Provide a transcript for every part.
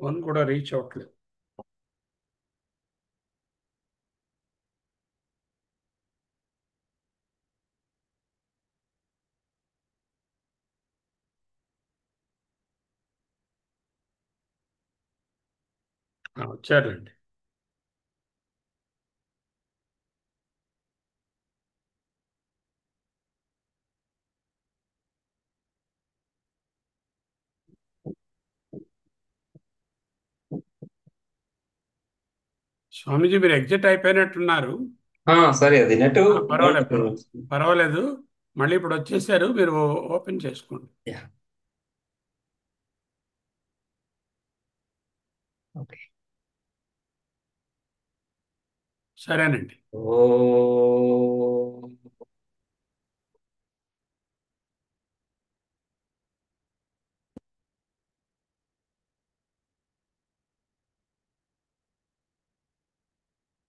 One కూడా reach అవ్వట్లేదు. వచ్చారండి. స్వామీజీ మీరు ఎగ్జిట్ అయిపోయినట్టున్నారు. సరే, అది నెట్. పర్వాలేదు, పర్వాలేదు. మళ్ళీ ఇప్పుడు వచ్చేసారు, మీరు ఓపెన్ చేసుకోండి. ఓకే. సరేనండి. ఓ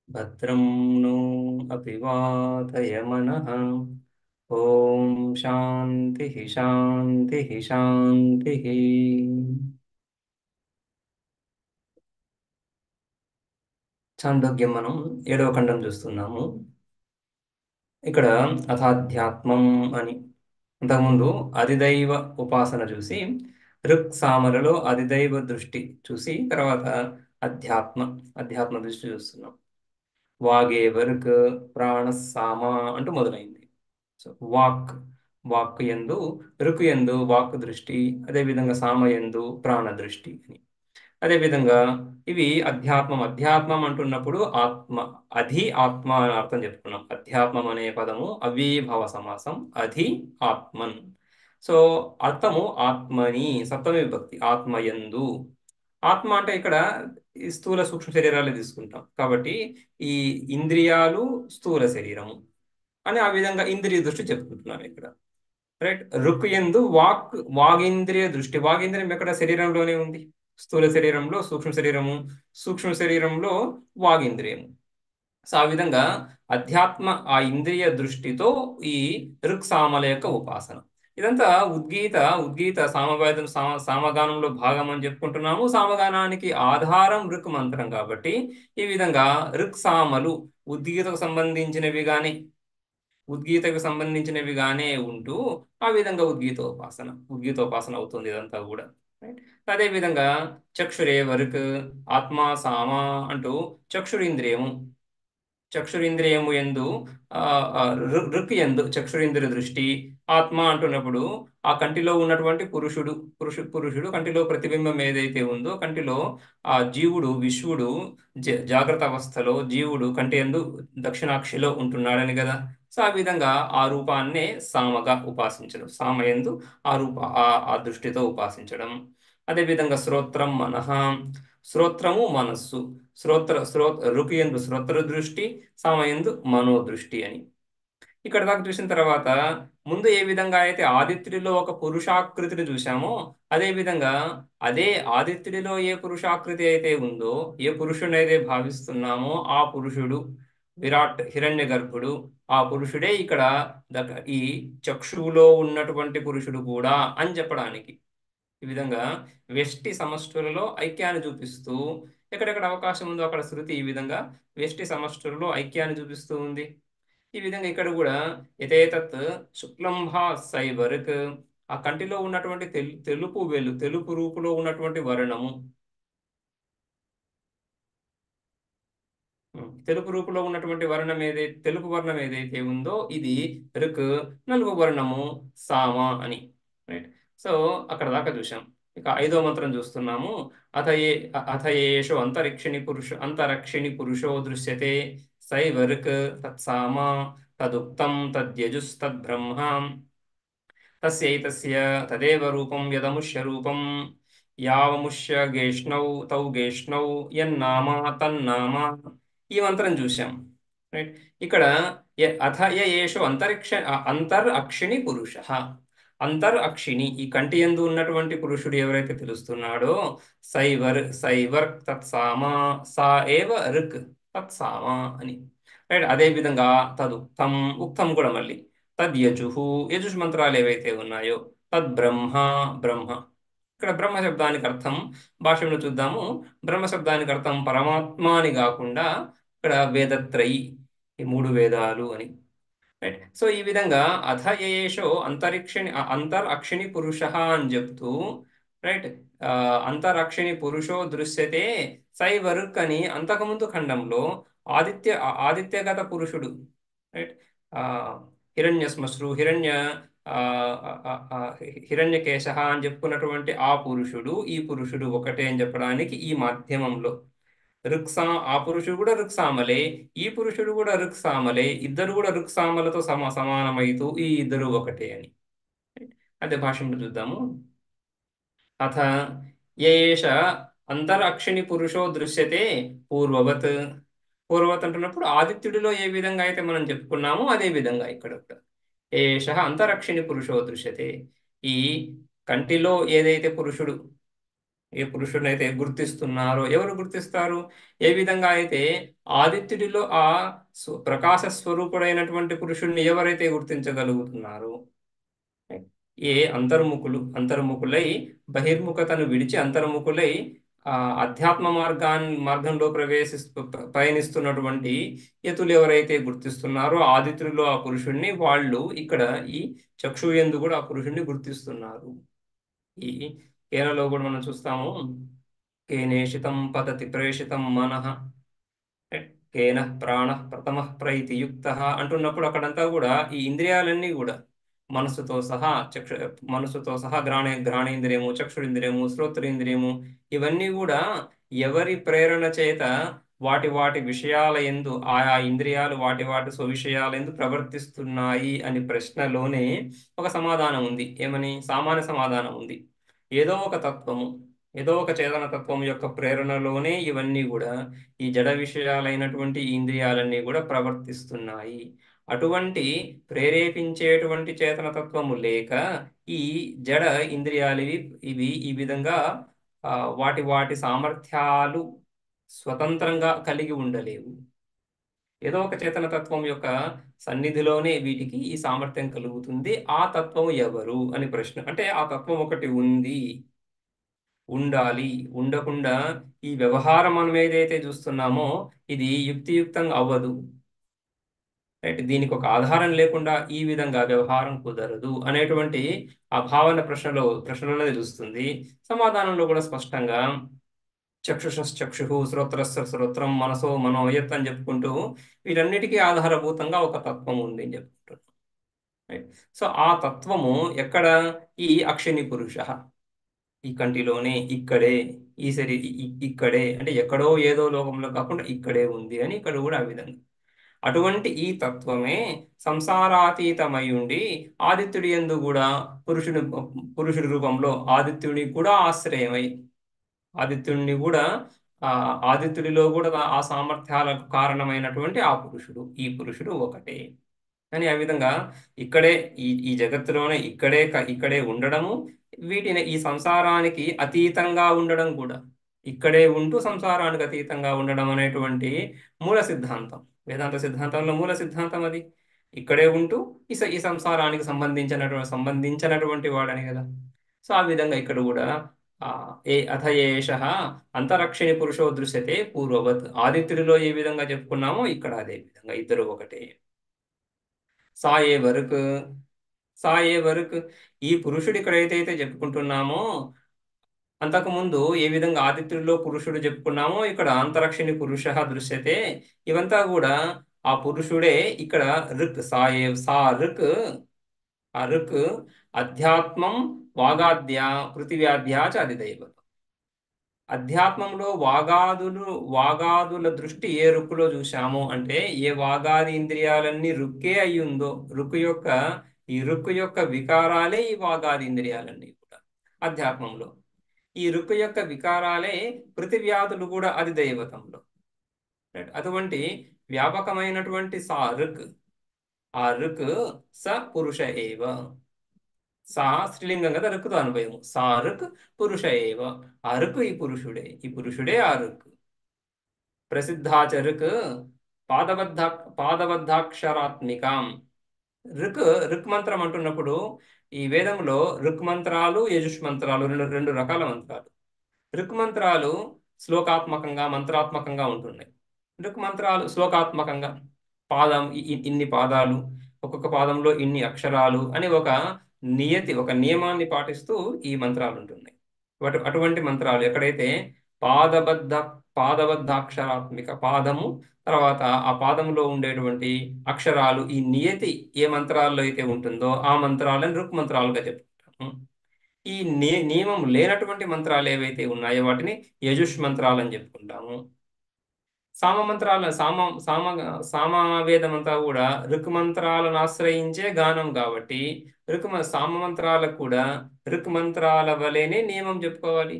భద్రం ను అభివాదయమనః. ఓం శాంతి శాంతి శాంతి. చాందోగ్యం మనం 7వ ఖండం చూస్తున్నాము. ఇక్కడ అథాధ్యాత్మం అని అంతకుముందు అధిదైవ ఉపాసన చూసి, ఋక్ సామలలో అధిదైవ దృష్టి చూసి, తర్వాత అధ్యాత్మ అధ్యాత్మ దృష్టి చూస్తున్నాం. వాగే వర్క్ ప్రాణ సామ అంటూ మొదలైంది. సో వాక్ యందు, ఋకు యందు వాక్ దృష్టి, అదేవిధంగా సామ యందు ప్రాణ దృష్టి అని. అదేవిధంగా ఇవి అధ్యాత్మం అంటున్నప్పుడు ఆత్మ అని అర్థం చెప్పుకున్నాం. అధ్యాత్మం అనే పదము అవ్యయభావ సమాసం, అధి ఆత్మన్. సో అర్థము ఆత్మని, సప్తమి విభక్తి, ఆత్మయందు. ఆత్మ అంటే ఇక్కడ ఈ స్థూల సూక్ష్మ శరీరాలు తీసుకుంటాం కాబట్టి ఈ ఇంద్రియాలు స్థూల శరీరము అని ఆ విధంగా ఇంద్రియ దృష్టి చెప్పుకుంటున్నాం ఇక్కడ. రైట్. రుక్ యందు వాగేంద్రియ దృష్టి. వాగేంద్రియం ఎక్కడ? శరీరంలోనే ఉంది. స్థూల శరీరంలో సూక్ష్మ శరీరము, సూక్ష్మ శరీరంలో వాగేంద్రియము. సో ఆ విధంగా అధ్యాత్మ ఆ ఇంద్రియ దృష్టితో ఈ ఋక్ సామల యొక్క ఉపాసన. ఇదంతా ఉద్గీత సామవేదం సామగానంలో భాగం అని చెప్పుకుంటున్నాము. సామగానానికి ఆధారం ఋక్ మంత్రం కాబట్టి ఈ విధంగా ఋక్ సామలు ఉద్గీతకు సంబంధించినవిగానే ఉంటూ ఆ విధంగా ఉద్గీతోపాసన అవుతుంది ఇదంతా కూడా. రైట్. అదే విధంగా చక్షురే వరకు ఆత్మా సామ అంటూ చక్షురింద్రియము చక్షురింద్రియము ఎందు ఋక్ ఎందు చక్షురింద్రియ దృష్టి, ఆత్మ అంటున్నప్పుడు ఆ కంటిలో ఉన్నటువంటి పురుషుడు కంటిలో ప్రతిబింబం ఏదైతే ఉందో, కంటిలో ఆ జీవుడు విశ్వడు జాగ్రత్త అవస్థలో జీవుడు కంటి ఎందు దక్షిణాక్షిలో ఉంటున్నాడని కదా. సో ఆ విధంగా ఆ రూపాన్నే సామగా ఉపాసించడం, సామయందు ఆ దృష్టితో ఉపాసించడం. అదేవిధంగా శ్రోత్రం మనః, శ్రోత్రము మనస్సు. ఋకుయందు శ్రోత్ర దృష్టి, సామయందు మనోదృష్టి అని. ఇక్కడ దాకా చూసిన తర్వాత ముందు ఏ విధంగా అయితే ఆదిత్యుడిలో ఒక పురుషాకృతిని చూసామో, అదే విధంగా అదే ఆదిత్యుడిలో ఏ పురుషాకృతి అయితే ఉందో, ఏ పురుషుని అయితే భావిస్తున్నామో ఆ పురుషుడు విరాట్ హిరణ్య గర్భుడు, ఆ పురుషుడే ఇక్కడ ఈ చక్షువులో ఉన్నటువంటి పురుషుడు కూడా అని చెప్పడానికి. ఈ విధంగా వ్యష్టి సమష్టులలో ఐక్యాన్ని చూపిస్తూ, ఎక్కడెక్కడ అవకాశం ఉందో అక్కడ శృతి ఈ విధంగా వ్యష్టి సమష్టులలో ఐక్యాన్ని చూపిస్తూ ఉంది. ఈ విధంగా ఇక్కడ కూడా యథేతత్ శుక్లంభా సైవర్క్, ఆ కంటిలో ఉన్నటువంటి తెలుపు రూపులో ఉన్నటువంటి వర్ణము, తెలుపు రూపులో ఉన్నటువంటి తెలుపు వర్ణం ఏదైతే ఉందో ఇది ఋక్, నలుపు వర్ణము సామ అని. రైట్. సో అక్కడ దాకా చూసాం. ఇక 5వ మంత్రం చూస్తున్నాము. అథయేషు అంతరక్షిణి పురుషో దృశ్యతే సైవర్క్ తత్సామ తదుక్తం తద్యజుస్తద్బ్రహ్మ తస్యైతస్య తదేవ రూపం యదముష్య రూపం యావముష్య గేష్ణౌ తౌ గేష్ణౌ యన్నామ తన్నామ. ఈ మంత్రం చూశాం. రైట్. ఇక్కడ అథ యేషు అంతర్ అక్షిణి పురుష. అక్షిణి ఈ కంటి యందు ఉన్నటువంటి పురుషుడు ఎవరైతే తెలుస్తున్నాడో, సైవర్ తత్సామ, సా ఏవ ఋక్ తత్సామ అని. రైట్. అదే విధంగా ఉక్తం కూడా మళ్ళీ యజుష్ మంత్రాలు ఏవైతే ఉన్నాయో తద్బ్రహ్మ, బ్రహ్మ. ఇక్కడ బ్రహ్మ శబ్దానికి అర్థం భాష్యంలో చూద్దాము. బ్రహ్మ శబ్దానికి అర్థం పరమాత్మ అని కాకుండా ఇక్కడ వేదత్రయి, ఈ మూడు వేదాలు అని. రైట్. సో ఈ విధంగా అథ ఏషో అంతరక్షిణి పురుష అని చెప్తూ, రైట్, అంతరక్షిణి పురుషో దృశ్యతే సైవరుక్ అని అంతకుముందు ఖండంలో ఆదిత్యగత పురుషుడు, రైట్, హిరణ్యశ్మశ్రు ఆ, హిరణ్యకేశ అని చెప్పుకున్నటువంటి ఆ పురుషుడు ఈ పురుషుడు ఒకటే అని చెప్పడానికి ఈ మాధ్యమంలో ఆ పురుషుడు కూడా రుక్సామలే, ఈ పురుషుడు కూడా రుక్సామలే, ఇద్దరు కూడా రుక్సామలతో సమానమైతూ ఈ ఇద్దరు ఒకటే అని. అదే భాష్యంలో చూద్దాము. అథ ఏష అంతరక్షిణి పురుషో దృశ్యతే పూర్వవత్. పూర్వవత్ అంటున్నప్పుడు ఆదిత్యుడిలో ఏ విధంగా అయితే మనం చెప్పుకున్నామో అదే విధంగా ఇక్కడ కూడా ఏష అంతరక్షిణి పురుషో దృశ్యతే. ఈ కంటిలో ఏదైతే పురుషుడు, ఏ పురుషుడిని అయితే గుర్తిస్తున్నారో, ఎవరు గుర్తిస్తారు? ఏ విధంగా అయితే ఆదిత్యుడిలో ఆ ప్రకాశ స్వరూపుడైనటువంటి పురుషుడిని ఎవరైతే గుర్తించగలుగుతున్నారో, ఏ అంతర్ముఖులై బహిర్ముఖతను విడిచి అంతర్ముఖులై ఆ అధ్యాత్మ మార్గంలో పయనిస్తున్నటువంటి యతులు ఎవరైతే గుర్తిస్తున్నారో ఆదిత్యుడిలో ఆ పురుషుణ్ణి, వాళ్ళు ఇక్కడ ఈ చక్షుయందు కూడా ఆ పురుషుణ్ణి గుర్తిస్తున్నారు. ఈ కేనలో కూడా మనం చూస్తాము, కేనేషితం పతతి ప్రేషితం మనః, కేన ప్రాణ ప్రథమ ప్రైతియుక్త అంటున్నప్పుడు అక్కడంతా కూడా ఈ ఇంద్రియాలన్నీ కూడా మనస్సుతో సహా మనస్సుతో సహా ఘ్రాణేంద్రియము, చక్షురింద్రియము, శ్రోత్రేంద్రియము, ఇవన్నీ కూడా ఎవరి ప్రేరణ చేత వాటి వాటి విషయాల యందు ఆయా ఇంద్రియాలు వాటి వాటి స్వవిషయాల యందు ప్రవర్తిస్తున్నాయి అని ప్రశ్నలోనే ఒక సమాధానం ఉంది. ఏమని? సామాన్య సమాధానం ఉంది. ఏదో ఒక తత్వము, ఏదో ఒక చేతన తత్వం యొక్క ప్రేరణలోనే ఇవన్నీ కూడా ఈ జడ విషయాలైనటువంటి ఈ ఇంద్రియాలన్నీ కూడా ప్రవర్తిస్తున్నాయి. అటువంటి ప్రేరేపించేటువంటి చేతన తత్వము లేక ఈ జడ ఇంద్రియాలు ఇవి ఈ విధంగా వాటి వాటి సామర్థ్యాలు స్వతంత్రంగా కలిగి ఉండలేవు. ఏదో ఒక చేతన తత్వం యొక్క సన్నిధిలోనే వీటికి ఈ సామర్థ్యం కలుగుతుంది. ఆ తత్వం ఎవరు అని ప్రశ్న. అంటే ఆ తత్వం ఒకటి ఉంది, ఉండాలి. ఉండకుండా ఈ వ్యవహారం మనం ఏదైతే చూస్తున్నామో ఇది యుక్తియుక్తంగా అవ్వదు. రైట్. దీనికి ఒక ఆధారం లేకుండా ఈ విధంగా వ్యవహారం కుదరదు అనేటువంటి ఆ భావన ప్రశ్నలోనే తెలుస్తుంది. సమాధానంలో కూడా స్పష్టంగా చక్షుషశ్చక్షు, శ్రోత్రస్య శ్రోత్రం, మనసో మనోయత్ అని చెప్పుకుంటూ వీటన్నిటికీ ఆధారభూతంగా ఒక తత్వం ఉంది అని చెప్పుకుంటున్నాం. రైట్. సో ఆ తత్వము ఎక్కడ? ఈ అక్షిని పురుష, ఈ కంటిలోనే, ఇక్కడే, ఈ ఇక్కడే, అంటే ఎక్కడో ఏదో లోకంలో కాకుండా ఇక్కడే ఉంది అని ఇక్కడ కూడా ఆ విధంగా. అటువంటి ఈ తత్వమే సంసారాతీతమై ఉండి ఆదిత్యుడి యందు కూడా పురుషుడి రూపంలో ఆదిత్యుడిని కూడా ఆశ్రయమై, ఆదిత్యుడిని కూడా ఆదిత్యుడిలో కూడా ఆ సామర్థ్యాలకు కారణమైనటువంటి ఆ పురుషుడు, ఈ పురుషుడు ఒకటే అని ఆ విధంగా ఇక్కడే ఈ జగత్తులోనే ఇక్కడే ఉండడము, వీటిని ఈ సంసారానికి అతీతంగా ఉండడం కూడా, ఇక్కడే ఉంటూ సంసారానికి అతీతంగా ఉండడం అనేటువంటి మూల సిద్ధాంతం, వేదాంత సిద్ధాంతంలో మూల సిద్ధాంతం అది. ఇక్కడే ఉంటూ ఈ సంసారానికి సంబంధించినటువంటి వాడని కదా. సో ఆ విధంగా ఇక్కడ కూడా అథ ఏష అంతరక్షిణి పురుషో దృశ్యతే పూర్వవత్. ఆదిత్యుడిలో ఏ విధంగా చెప్పుకున్నామో ఇక్కడ అదే విధంగా ఇద్దరు ఒకటే. సా ఏ వరకు ఈ పురుషుడు ఇక్కడ ఏదైతే చెప్పుకుంటున్నామో, అంతకుముందు ఏ విధంగా ఆదిత్యుడిలో పురుషుడు చెప్పుకున్నామో ఇక్కడ అంతరక్షిణి పురుష దృశ్యతే, ఇవంతా కూడా ఆ పురుషుడే. ఇక్కడ ఋక్ సా ఋక్, ఆ ఋక్ అధ్యాత్మం వాగాద్య పృథివ్యాధ్యా చ అధిదైవతం. అధ్యాత్మంలో వాగాదుల దృష్టి ఏ రుక్కులో చూశామో, అంటే ఏ వాగాది ఇంద్రియాలన్నీ రుక్కే అయ్యుందో, ఈ రుక్కు యొక్క వికారాలే ఈ వాగాది ఇంద్రియాలన్నీ కూడా అధ్యాత్మంలో. ఈ రుక్కు యొక్క వికారాలే పృథివ్యాధులు కూడా అది దైవతంలో. అటువంటి వ్యాపకమైనటువంటి ఆ రుక్ స పురుష ఏవ. సా స్త్రీలింగం కదా, రుక్కుతో అనుభవము. సా రుక్ పురుష ఏవ. ఆ రుక్ ఈ పురుషుడే ఆ రుక్. ప్రసిద్ధాచ రుక్ పాదబద్ధాక్షరాత్మికాం. రుక్ మంత్రం అంటున్నప్పుడు ఈ వేదంలో ఋక్ మంత్రాలు యజుష్ మంత్రాలు రెండు రెండు రకాల మంత్రాలు. ఋక్ మంత్రాలు శ్లోకాత్మకంగా మంత్రాత్మకంగా ఉంటున్నాయి. ఋక్ మంత్రాలు శ్లోకాత్మకంగా పాదం ఇన్ని పాదాలు, ఒక్కొక్క పాదంలో ఇన్ని అక్షరాలు అని ఒక నియతి ఒక నియమాన్ని పాటిస్తూ ఈ మంత్రాలు ఉంటున్నాయి. అటువంటి మంత్రాలు ఎక్కడైతే పాదబద్ధ పాదబద్ధాక్షరాత్మిక పాదము, తర్వాత ఆ పాదంలో ఉండేటువంటి అక్షరాలు ఈ నియతి ఏ మంత్రాల్లో అయితే ఉంటుందో ఆ మంత్రాలను ఋక్ మంత్రాలుగా చెప్తాము. ఈ నియమం లేనటువంటి మంత్రాలు ఏవైతే ఉన్నాయో వాటిని యజుష్ మంత్రాలు అని చెప్పుకుంటాము. సామ మంత్రాల సామ సామ సామవేదం అంతా కూడా ఋక్ మంత్రాలను ఆశ్రయించే గానం కాబట్టి సామ మంత్రాలకు కూడా ఋక్ మంత్రాల వలెనే నియమం చెప్పుకోవాలి.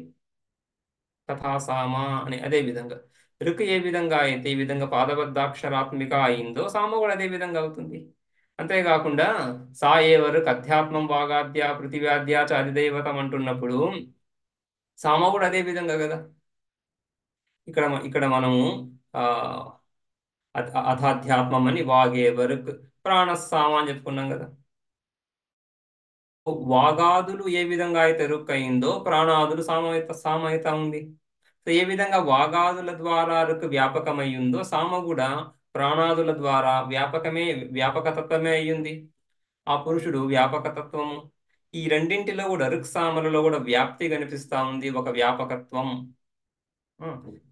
తథా సామ అని అదే విధంగా ఋక్ ఏ విధంగా అయితే ఈ విధంగా పాదబద్ధాక్షరాత్మిక అయిందో సామ కూడా అదే విధంగా అవుతుంది. అంతేకాకుండా సా ఏవ ఋక్ అధ్యాత్మం వాగాద్య పృథివ్యాద్య చ అధిదైవతం అంటున్నప్పుడు సామ కూడా అదే విధంగా కదా. ఇక్కడ మనము ఆ అథాధ్యాత్మం అని వాగే వర్క్ ప్రాణస్సామ అని చెప్పుకున్నాం కదా. వాగాదులు ఏ విధంగా అయితే రుక్ అయిందో ప్రాణాదులు సామయిత ఉంది. సో ఏ విధంగా వాగాదుల ద్వారా రుక్ వ్యాపకమై ఉందో సామ కూడా ప్రాణాదుల ద్వారా వ్యాపకతత్వమే అయ్యింది. ఆ పురుషుడు వ్యాపకతత్వము. ఈ రెండింటిలో కూడా రుక్ సామలలో కూడా వ్యాప్తి కనిపిస్తా ఉంది. ఒక వ్యాపకత్వం ఆ,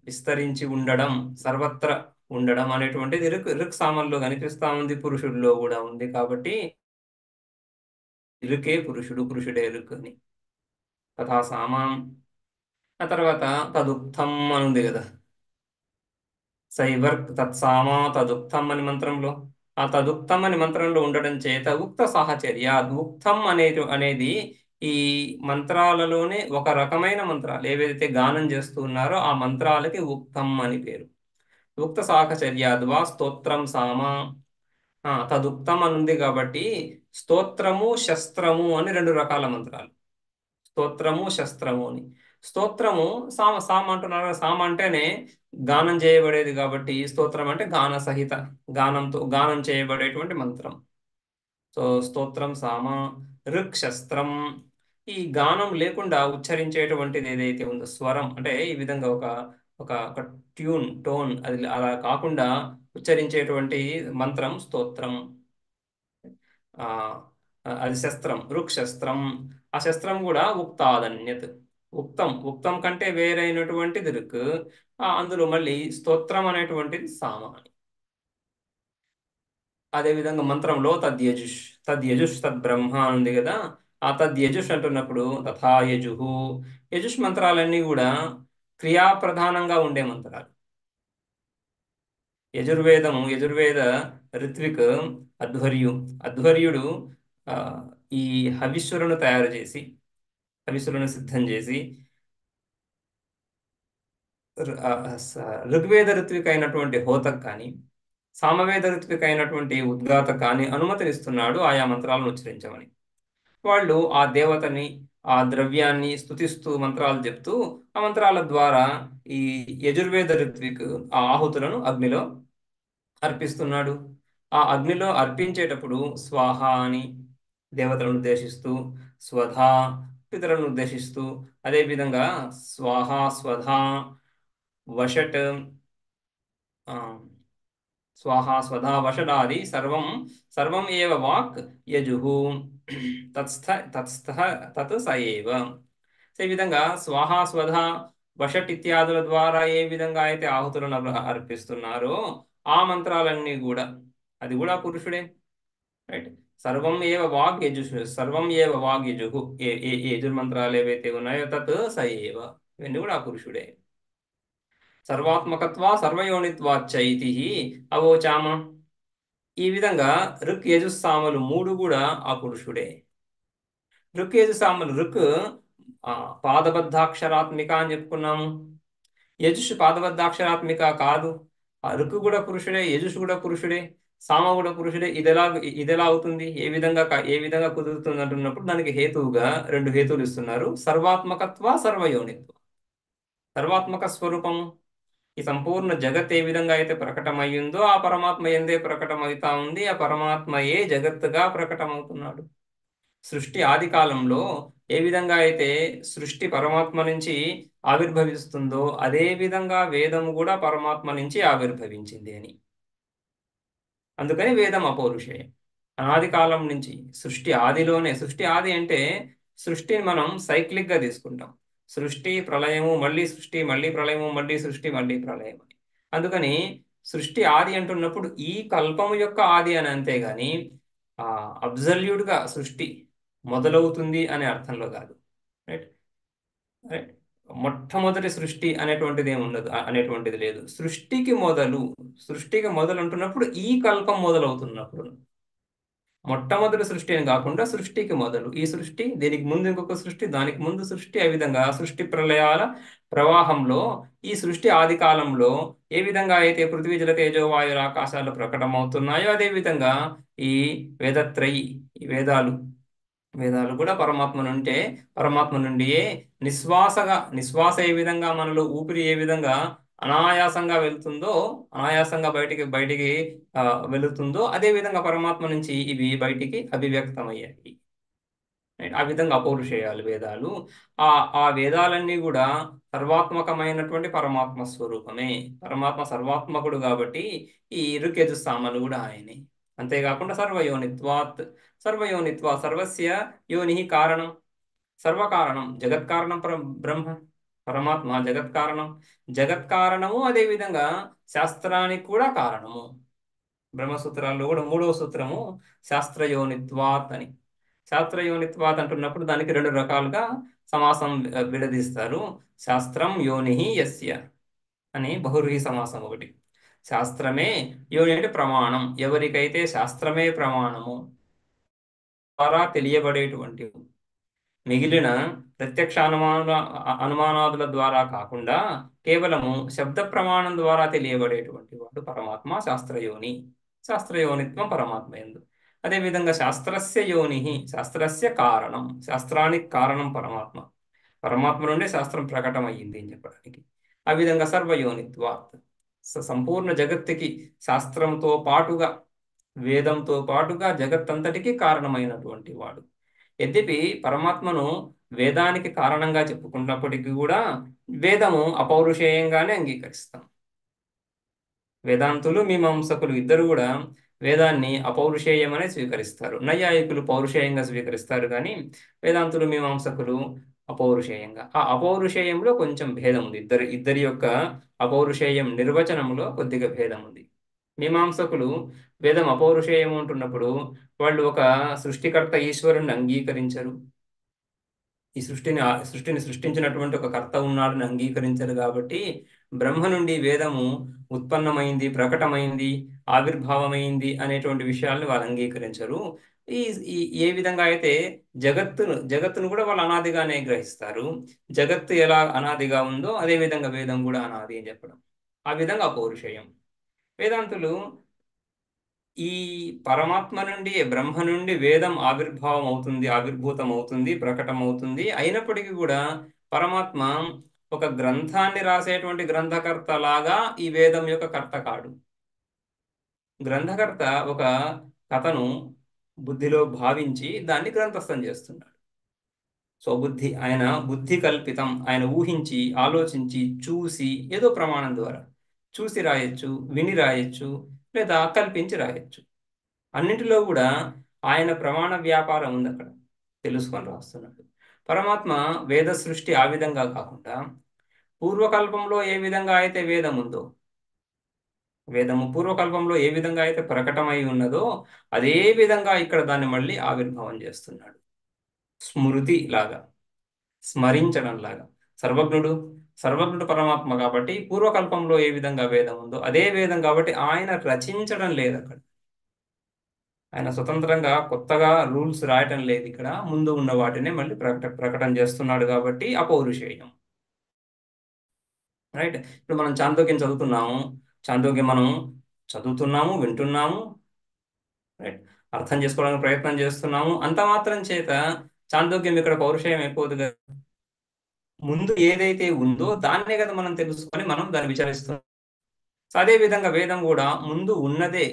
విస్తరించి ఉండడం, సర్వత్ర ఉండడం అనేటువంటిది ఋక్ సామంలో కనిపిస్తా ఉంది, పురుషుడిలో కూడా ఉంది. కాబట్టి ఋకే పురుషుడు, పురుషుడే ఋక్ అని. తథా సామాం. ఆ తర్వాత తదుక్తం అని ఉంది కదా. సైవర్ తత్సామా తదుక్తం అని మంత్రంలో, ఆ తదుక్తం అని మంత్రంలో ఉండడం చేత ఉక్త సాహచర్య ఉక్తం అనేది ఈ మంత్రాలలోనే ఒక రకమైన మంత్రాలు ఏవైతే గానం చేస్తూ ఉన్నారో ఆ మంత్రాలకి ఉక్తం అని పేరు. ఉక్త సాహచర్యాద్వా స్తోత్రం సామ. తదుక్తం అని ఉంది కాబట్టి స్తోత్రము శస్త్రము అని రెండు రకాల మంత్రాలు. స్తోత్రము శస్త్రము అని. స్తోత్రము సామ అంటున్నారు. సామ అంటేనే గానం చేయబడేది కాబట్టి స్తోత్రం అంటే గాన సహిత గానం చేయబడేటువంటి మంత్రం. సో స్తోత్రం సామ. ఋక్ శస్త్రం ఈ గానం లేకుండా ఉచ్చరించేటువంటిది ఏదైతే ఉందో స్వరం అంటే ఈ విధంగా ఒక టోన్ అది అలా కాకుండా ఉచ్చరించేటువంటి మంత్రం స్తోత్రం. ఆ అది శస్త్రం, ఋక్ శస్త్రం. ఆ శస్త్రం కూడా ఉక్తాదన్యత్. ఉక్తం కంటే వేరైనటువంటిది ఋక్. అందులో మళ్ళీ స్తోత్రం అనేటువంటిది సామ. అదేవిధంగా మంత్రంలో తద్యజుష్ తద్బ్రహ్మ అని ఉంది కదా. ఆ తద్యజుష్ అంటున్నప్పుడు తథా యజుహు. యజుష్ మంత్రాలన్నీ కూడా క్రియాప్రధానంగా ఉండే మంత్రాలు. యజుర్వేద ఋత్విక్ అధ్వర్యుడు ఆ, ఈ హవిస్సులను తయారు చేసి హవిస్సులను సిద్ధం చేసి ఋగ్వేద ఋత్విక్ అయినటువంటి హోతక్ కానీ సామవేద ఋత్విక్ అయినటువంటి ఉద్గాత కానీ అనుమతినిస్తున్నాడు ఆయా మంత్రాలను ఉచ్చరించమని. వాళ్ళు ఆ దేవతని ఆ ద్రవ్యాన్ని స్తుతిస్తూ మంత్రాలు చెప్తూ ఆ మంత్రాల ద్వారా ఈ యజుర్వేద ఋత్విక్ ఆ ఆహుతులను అగ్నిలో అర్పిస్తున్నాడు. ఆ అగ్నిలో అర్పించేటప్పుడు స్వాహ అని దేవతలను ఉద్దేశిస్తూ, స్వధా పితరులను ఉద్దేశిస్తూ, అదేవిధంగా స్వాహ స్వధా వషట్ ఆ, స్వాహ స్వధా వషడాది సర్వం ఏవ వాక్ యజుహు తత్ స ఏవ. సో ఈ విధంగా స్వాహ స్వధ వషట్ ఇత్యాదుల ద్వారా ఏ విధంగా అయితే ఆహుతులను అర్పిస్తున్నారో ఆ మంత్రాలన్నీ కూడా అది కూడా పురుషుడే. రైట్. సర్వం ఏవ వాగ్ యజుహు ఏ యజుర్మంత్రాలు ఏవైతే ఉన్నాయో తత్ స ఏవ ఇవన్నీ కూడా ఆ పురుషుడే. సర్వాత్మకత్వా సర్వయోనిత్వాచ్చైతి అవోచామ. ఈ విధంగా ఋక్ యజుస్సామలు మూడు కూడా ఆ పురుషుడే. ఋక్ యజుస్సామలు ఋక్ పాదబద్ధాక్షరాత్మిక అని చెప్పుకున్నాము. యజుష్ పాదబద్ధాక్షరాత్మిక కాదు. ఆ ఋక్ కూడా పురుషుడే, యజుష్ కూడా పురుషుడే, సామ కూడా పురుషుడే. ఇది ఎలా అవుతుంది? ఏ విధంగా కుదురుతుంది అంటున్నప్పుడు దానికి హేతువుగా రెండు హేతువులు ఇస్తున్నారు. సర్వాత్మకత్వ సర్వయోనిత్వ. సర్వాత్మక స్వరూపము ఈ సంపూర్ణ జగత్ ఏ విధంగా అయితే ప్రకటమయ్యిందో ఆ పరమాత్మ ఎందే ప్రకటమవుతా ఉంది. ఆ పరమాత్మయే జగత్తుగా ప్రకటమవుతున్నాడు. సృష్టి ఆది కాలంలో ఏ విధంగా అయితే సృష్టి పరమాత్మ నుంచి ఆవిర్భవిస్తుందో అదే విధంగా వేదము కూడా పరమాత్మ నుంచి ఆవిర్భవించింది అని. అందుకని వేదం అపౌరుషేయం. అనాది కాలం నుంచి సృష్టి ఆదిలోనే, సృష్టి ఆది అంటే సృష్టిని మనం సైక్లిక్గా తీసుకుంటాం. సృష్టి ప్రళయము, మళ్ళీ సృష్టి, మళ్ళీ ప్రళయము, మళ్ళీ సృష్టి, మళ్ళీ ప్రళయం అని. అందుకని సృష్టి ఆది అంటున్నప్పుడు ఈ కల్పము యొక్క ఆది అని, అంతేగాని అబ్జల్యూట్గా సృష్టి మొదలవుతుంది అనే అర్థంలో కాదు. రైట్. రైట్. మొట్టమొదటి సృష్టి అనేటువంటిది ఏమి ఉండదు, అనేటువంటిది లేదు. సృష్టికి మొదలు అంటున్నప్పుడు ఈ కల్పం మొదలవుతున్నప్పుడు, మొట్టమొదటి సృష్టి అని కాకుండా సృష్టికి మొదలు. ఈ సృష్టి, దీనికి ముందు ఇంకొక సృష్టి, దానికి ముందు సృష్టి, ఆ విధంగా సృష్టి ప్రళయాల ప్రవాహంలో ఈ సృష్టి ఆది కాలంలో ఏ విధంగా అయితే పృథ్వీ జల తేజో వాయువుల ఆకాశాలు ప్రకటమవుతున్నాయో అదే విధంగా ఈ వేదత్రయి, ఈ వేదాలు కూడా పరమాత్మ నుండియే నిశ్వాస ఏ విధంగా మనలో ఊపిరి ఏ విధంగా అనాయాసంగా వెళ్తుందో, అనాయాసంగా బయటికి ఆ, వెళుతుందో అదే విధంగా పరమాత్మ నుంచి ఇవి బయటికి అభివ్యక్తమయ్యాయి. Right? ఆ విధంగా అపౌరుషేయాలు వేదాలు. ఆ ఆ వేదాలన్నీ కూడా సర్వాత్మకమైనటువంటి పరమాత్మ స్వరూపమే. పరమాత్మ సర్వాత్మకుడు కాబట్టి ఈ ఇరుకేతు సామలు కూడా ఆయనే. అంతేకాకుండా సర్వయోనిత్వా సర్వస్య యోని కారణం, సర్వకారణం, జగత్కారణం బ్రహ్మ, పరమాత్మ జగత్కారణం. జగత్కారణము అదేవిధంగా శాస్త్రానికి కూడా కారణము. బ్రహ్మసూత్రాల్లో కూడా మూడవ సూత్రము శాస్త్రయోనిత్వాత్ అని. శాస్త్రయోనిత్వాత్ అంటున్నప్పుడు దానికి రెండు రకాలుగా సమాసం విడదీస్తారు. శాస్త్రం యోని యస్య అని బహువ్రీహి సమాసం ఒకటి. శాస్త్రమే యోని అంటే ప్రమాణం, ఎవరికైతే శాస్త్రమే ప్రమాణము ద్వారా తెలియబడేటువంటి, మిగిలిన ప్రత్యక్ష అనుమానాదుల ద్వారా కాకుండా కేవలము శబ్ద ప్రమాణం ద్వారా తెలియబడేటువంటి వాడు పరమాత్మ శాస్త్రయోనిత్వం పరమాత్మ యందు. అదేవిధంగా శాస్త్రస్య యోని, శాస్త్రస్య కారణం, శాస్త్రానికి కారణం పరమాత్మ నుండి శాస్త్రం ప్రకటమయ్యింది అని చెప్పడానికి. ఆ విధంగా సర్వయోనిత్వాత్, సంపూర్ణ జగత్తుకి శాస్త్రంతో పాటుగా, వేదంతో పాటుగా జగత్తంతటికి కారణమైనటువంటి వాడు. యద్యపి పరమాత్మను వేదానికి కారణంగా చెప్పుకున్నప్పటికీ కూడా వేదము అపౌరుషేయంగానే అంగీకరిస్తాం. వేదాంతులు మీమాంసకులు ఇద్దరు కూడా వేదాన్ని అపౌరుషేయమనే స్వీకరిస్తారు. నైయాయికులు పౌరుషేయంగా స్వీకరిస్తారు, కానీ వేదాంతులు మీమాంసకులు అపౌరుషేయంగా. ఆ అపౌరుషేయంలో కొంచెం భేదం ఉంది. ఇద్దరి యొక్క అపౌరుషేయం నిర్వచనంలో కొద్దిగా భేదం ఉంది. మీమాంసకులు వేదం అపౌరుషేయం అంటున్నప్పుడు వాళ్ళు ఒక సృష్టికర్త ఈశ్వరుణ్ణి అంగీకరించరు. ఈ సృష్టిని సృష్టించినటువంటి ఒక కర్త ఉన్నాడని అంగీకరించరు. కాబట్టి బ్రహ్మ నుండి వేదము ఉత్పన్నమైంది, ప్రకటమైంది, ఆవిర్భావమైంది అనేటువంటి విషయాల్ని వాళ్ళు అంగీకరించరు. ఈ ఈ ఏ విధంగా అయితే జగత్తును కూడా వాళ్ళు అనాదిగానే గ్రహిస్తారు. జగత్తు ఎలా అనాదిగా ఉందో అదే విధంగా వేదం కూడా అనాది అని చెప్పడం. ఆ విధంగా పౌరుషేయం. వేదాంతులు ఈ పరమాత్మ నుండి, బ్రహ్మ నుండి వేదం ఆవిర్భూతం అవుతుంది, ప్రకటమవుతుంది. అయినప్పటికీ కూడా పరమాత్మ ఒక గ్రంథాన్ని రాసేటువంటి గ్రంథకర్త లాగా ఈ వేదం యొక్క కర్త కాడు. గ్రంథకర్త ఒక కథను బుద్ధిలో భావించి దాన్ని గ్రంథస్థం చేస్తున్నాడు. ఆయన బుద్ధి కల్పితం, ఆయన ఊహించి, ఆలోచించి, చూసి, ఏదో ప్రమాణం ద్వారా చూసి రాయొచ్చు, విని రాయొచ్చు, లేదా కల్పించి రాయొచ్చు. అన్నింటిలో కూడా ఆయన ప్రమాణ వ్యాపారం ఉంది, అక్కడ తెలుసుకొని రాస్తున్నాడు. పరమాత్మ వేద సృష్టి ఆ విధంగా కాకుండా పూర్వకల్పంలో ఏ విధంగా అయితే వేదము పూర్వకల్పంలో ఏ విధంగా అయితే ప్రకటమై ఉన్నదో అదే విధంగా ఇక్కడ దాన్ని మళ్ళీ ఆవిర్భావం చేస్తున్నాడు. స్మృతి లాగా, స్మరించడం లాగా. సర్వజ్ఞుడు పరమాత్మ కాబట్టి పూర్వకల్పంలో ఏ విధంగా వేదం ఉందో అదే వేదం కాబట్టి ఆయన రచించడం లేదు అక్కడ. ఆయన స్వతంత్రంగా కొత్తగా రూల్స్ రాయటం లేదు. ఇక్కడ ముందు ఉన్న వాటినే మళ్ళీ ప్రకటన చేస్తున్నాడు కాబట్టి అపౌరుషేయం. రైట్. ఇప్పుడు మనం చాందోగ్యం చదువుతున్నాము, చాందోగ్యం మనం చదువుతున్నాము, వింటున్నాము, రైట్, అర్థం చేసుకోవడానికి ప్రయత్నం చేస్తున్నాము. అంత మాత్రం చేత చాందోగ్యం ఇక్కడ పౌరుషేయం అయిపోదు కదా. ముందు ఏదైతే ఉందో దాన్నే కదా మనం తెలుసుకొని మనం దాన్ని విచారిస్తున్నాం. అదే విధంగా వేదం కూడా ముందు ఉన్నదే,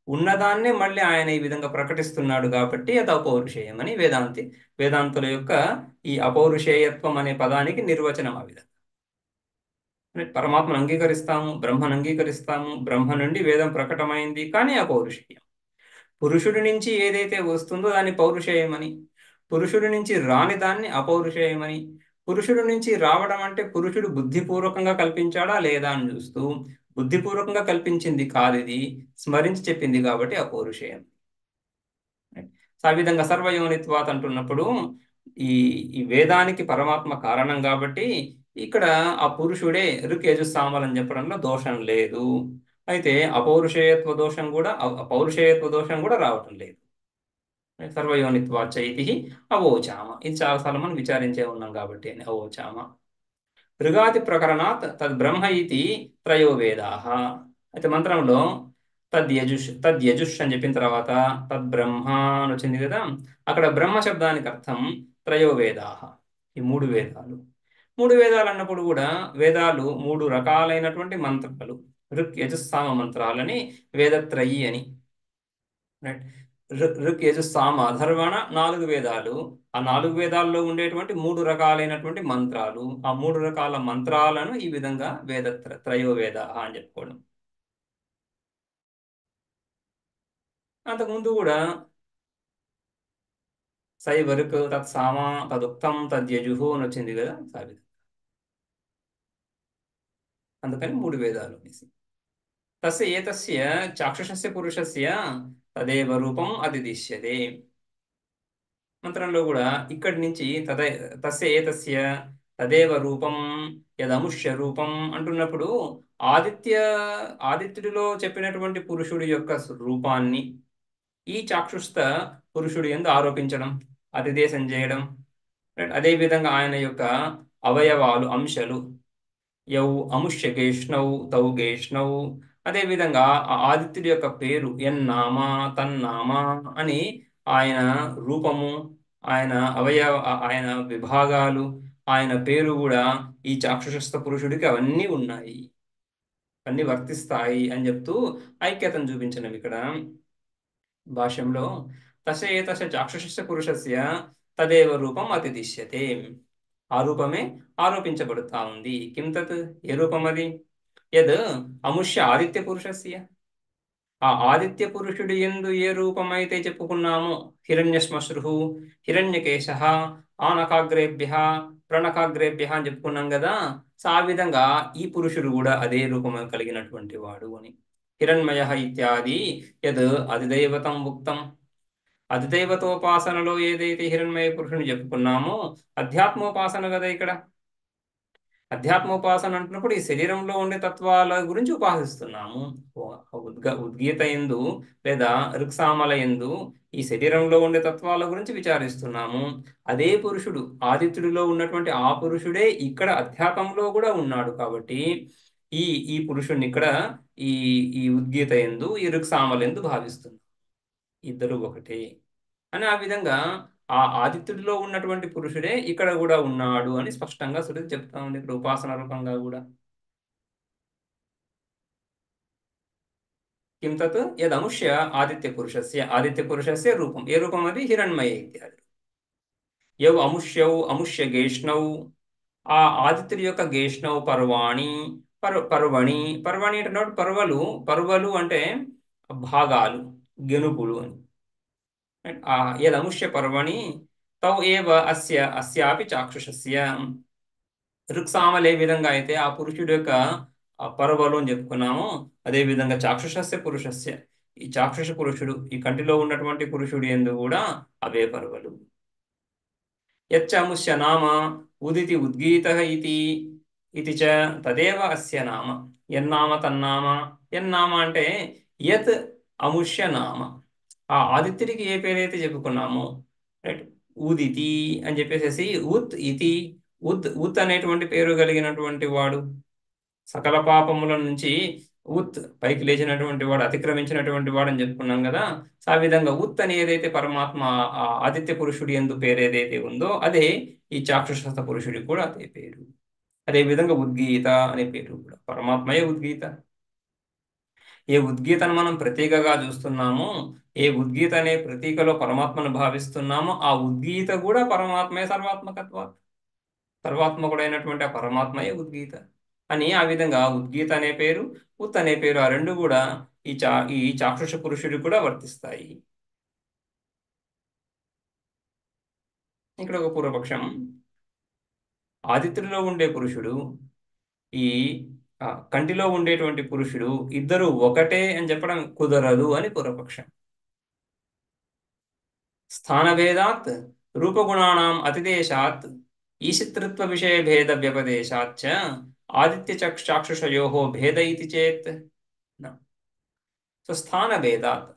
ఉన్నదాన్నే మళ్ళీ ఆయన ఈ విధంగా ప్రకటిస్తున్నాడు కాబట్టి అది అపౌరుషేయం అని వేదాంతుల యొక్క ఈ అపౌరుషేయత్వం అనే పదానికి నిర్వచనం ఆ విధంగా. పరమాత్మను అంగీకరిస్తాము, బ్రహ్మను అంగీకరిస్తాము, బ్రహ్మ నుండి వేదం ప్రకటమైంది, కానీ అపౌరుషేయం. పురుషుడి నుంచి ఏదైతే వస్తుందో దాన్ని పౌరుషేయమని, పురుషుడి నుంచి రాని దాన్ని అపౌరుషేయమని, పురుషుడి నుంచి రావడం అంటే పురుషుడు బుద్ధిపూర్వకంగా కల్పించాడా లేదా అని చూస్తూ, బుద్ధిపూర్వకంగా కల్పించింది కాదు ఇది, స్మరించి చెప్పింది కాబట్టి అపౌరుషేయం. సో ఆ విధంగా సర్వయోనిత్వాత్ అంటున్నప్పుడు ఈ ఈ వేదానికి పరమాత్మ కారణం కాబట్టి ఇక్కడ ఆ పురుషుడే ఋక్ యజుస్సామలు అని చెప్పడంలో దోషం లేదు. అయితే పౌరుషేయత్వ దోషం కూడా రావటం లేదు. సర్వయోనిత్వాచ ఇది అవోచామ. ఇది చాలాసార్లు మనం విచారించే ఉన్నాం కాబట్టి అని అవోచామ. ఋగాది ప్రకరణాత్ తద్ బ్రహ్మ ఇది త్రయో వేదాః. అయితే మంత్రంలో తద్యజుష్ అని చెప్పిన తర్వాత తద్బ్రహ్మ అని వచ్చింది కదా, అక్కడ బ్రహ్మ శబ్దానికి అర్థం త్రయో వేదాః, ఈ మూడు వేదాలు. మూడు వేదాలు అన్నప్పుడు కూడా వేదాలు మూడు రకాలైనటువంటి మంత్రాలు, ఋక్ యజుస్సామ మంత్రాలని వేదత్రయి అని. రైట్. ఋక్ యజుస్సామ అథర్వణ 4 వేదాలు. ఆ 4 వేదాల్లో ఉండేటువంటి 3 రకాలైనటువంటి మంత్రాలు, ఆ 3 రకాల మంత్రాలను ఈ విధంగా త్రయోవేద అని చెప్పుకోవడం. అంతకుముందు కూడా సైవరుక్ తత్సామ తదుక్తం తద్యజుహు అని వచ్చింది కదా సావిత్రి. అందుకని 3 వేదాలు అనేసి. తస్య ఏతస్య చాక్షుషస్య పురుషస్య తదేవ రూపం అతిదిశ్యతే. మంత్రంలో కూడా ఇక్కడి నుంచి తస్య ఏతస్య తదేవ రూపం యదముష్య రూపం అంటున్నప్పుడు ఆదిత్యుడిలో చెప్పినటువంటి పురుషుడి యొక్క రూపాన్ని ఈ చాక్షుస్థ పురుషుడు యందు ఆరోపించడం, అతిదేశం చేయడం. అదేవిధంగా ఆయన యొక్క అవయవాలు, అంశలు, యౌ అముష్య గేష్ణౌ తౌ గేష్ణౌ. అదేవిధంగా ఆ ఆదిత్యుడి యొక్క పేరు ఎన్నామా తన్నామా అని ఆయన రూపము, ఆయన ఆయన విభాగాలు, ఆయన పేరు కూడా ఈ చాక్షుషస్థ పురుషుడికి అవన్నీ ఉన్నాయి, అన్నీ వర్తిస్తాయి అని చెప్తూ ఐక్యతను చూపించడం ఇక్కడ భాష్యంలో. తస్య ఏతస్య చాక్షుషస్య పురుషస్య తదేవ రూపం అతిదిశ్యతే. ఆ రూపమే ఆరోపించబడుతా ఉంది. కిం తత్, ఏ రూపం అది? యద్ అముష్య ఆదిత్య పురుషస్య, ఆ ఆదిత్య పురుషుడి యందు ఏ రూపమైతే చెప్పుకున్నామో, హిరణ్యశ్మశ్రు హిరణ్యకేశ ఆనకాగ్రేభ్య ప్రణకాగ్రేభ్య అని చెప్పుకున్నాం కదా. సో ఆ విధంగా ఈ పురుషుడు కూడా అదే రూపం కలిగినటువంటి వాడు అని. హిరణ్మయ ఇత్యాది యద్ అధిదైవతం ఉక్తం. అధిదైవతోపాసనలో ఏదైతే హిరణ్మయ పురుషుని చెప్పుకున్నామో అధ్యాత్మోపాసన కదా ఇక్కడ. అధ్యాత్మోపాసన అంటున్నప్పుడు ఈ శరీరంలో ఉండే తత్వాల గురించి ఉపాసిస్తున్నాము. ఉద్గీత ఎందు లేదా ఋక్సామల ఎందు ఈ శరీరంలో ఉండే తత్వాల గురించి విచారిస్తున్నాము. అదే పురుషుడు ఆదిత్యుడిలో ఉన్నటువంటి ఆ పురుషుడే ఇక్కడ అధ్యాత్మంలో కూడా ఉన్నాడు కాబట్టి ఈ ఈ పురుషుడిని ఇక్కడ ఈ ఈ ఉద్గీత ఎందు ఈ ఋక్సామల ఎందు భావిస్తున్నాం. ఇద్దరు ఒకటే అని. ఆ విధంగా ఆ ఆదిత్యుడిలో ఉన్నటువంటి పురుషుడే ఇక్కడ కూడా ఉన్నాడు అని స్పష్టంగా శృతి చెప్తా ఉంది ఇక్కడ ఉపాసన రూపంగా కూడా. కిం తత్ యదముష్య ఆదిత్య పురుషస్య రూపం. ఏ రూపం అది? హిరణ్మయ ఇత్యాది. యౌ అముష్య గేష్ణౌ, ఆ ఆదిత్యుడి యొక్క గేష్ణౌ పర్వాణి పర్వణి అంటే పర్వలు అంటే భాగాలు, గెనుపులు అని. యదముష్య పర్వణి తౌ ఏవ అస్యాపి చాక్షుషస్య. ఋక్సామలు ఏ విధంగా అయితే ఆ పురుషుడి యొక్క పర్వలు అని చెప్పుకున్నామో అదేవిధంగా చాక్షుషస్య పురుషస్య, ఈ చాక్షుష పురుషుడు, ఈ కంటిలో ఉన్నటువంటి పురుషుడు యందు కూడా అవే పర్వలు. యచ్చముష్య నామ ఉదితి ఉద్గీత ఇది చ తదేవ అస్య నామ. యన్నామ తన్నామ. యన్నామ అంటే యత్ అముష్య నామ, ఆ ఆదిత్యుడికి ఏ పేరైతే చెప్పుకున్నామో, రైట్, ఉదితి అని చెప్పేసి ఉత్ అనేటువంటి పేరు కలిగినటువంటి వాడు, సకల పాపముల నుంచి పైకి లేచినటువంటి వాడు, అతిక్రమించినటువంటి వాడు అని చెప్పుకున్నాం కదా. సో ఆ విధంగా అని ఏదైతే పరమాత్మ ఆ ఆదిత్య పురుషుడి యందు పేరు ఏదైతే ఉందో అదే ఈ చాక్షుషస్థ పురుషుడికి కూడా అదే పేరు. అదే విధంగా ఉద్గీత అనే పేరు కూడా పరమాత్మయే ఉద్గీత. ఏ ఉద్గీతను మనం ప్రతీకగా చూస్తున్నామో, ఏ ఉద్గీత అనే ప్రతీకలో పరమాత్మను భావిస్తున్నామో, ఆ ఉద్గీత కూడా పరమాత్మే సర్వాత్మకత్వ. సర్వాత్మకుడైనటువంటి ఆ పరమాత్మయే ఉద్గీత అని, ఆ విధంగా ఉద్గీత అనే పేరు, ఉత్ అనే పేరు, ఆ రెండు కూడా ఈ చాక్షుష పురుషుడికి కూడా వర్తిస్తాయి. ఇక్కడ ఒక పూర్వపక్షం. ఆదిత్యుడిలో ఉండే పురుషుడు, ఈ కంటిలో ఉండేటువంటి పురుషుడు ఇద్దరు ఒకటే అని చెప్పడం కుదరదు అని పూర్వపక్షం. స్థానభేదాత్ రూపగుణానాం అతిదేశాత్ ఈశితృత్వ విషయ భేద వ్యపదేశాచ్చ ఆదిత్య చాక్షుషయో భేద ఇది చేత్. సో స్థానభేదాత్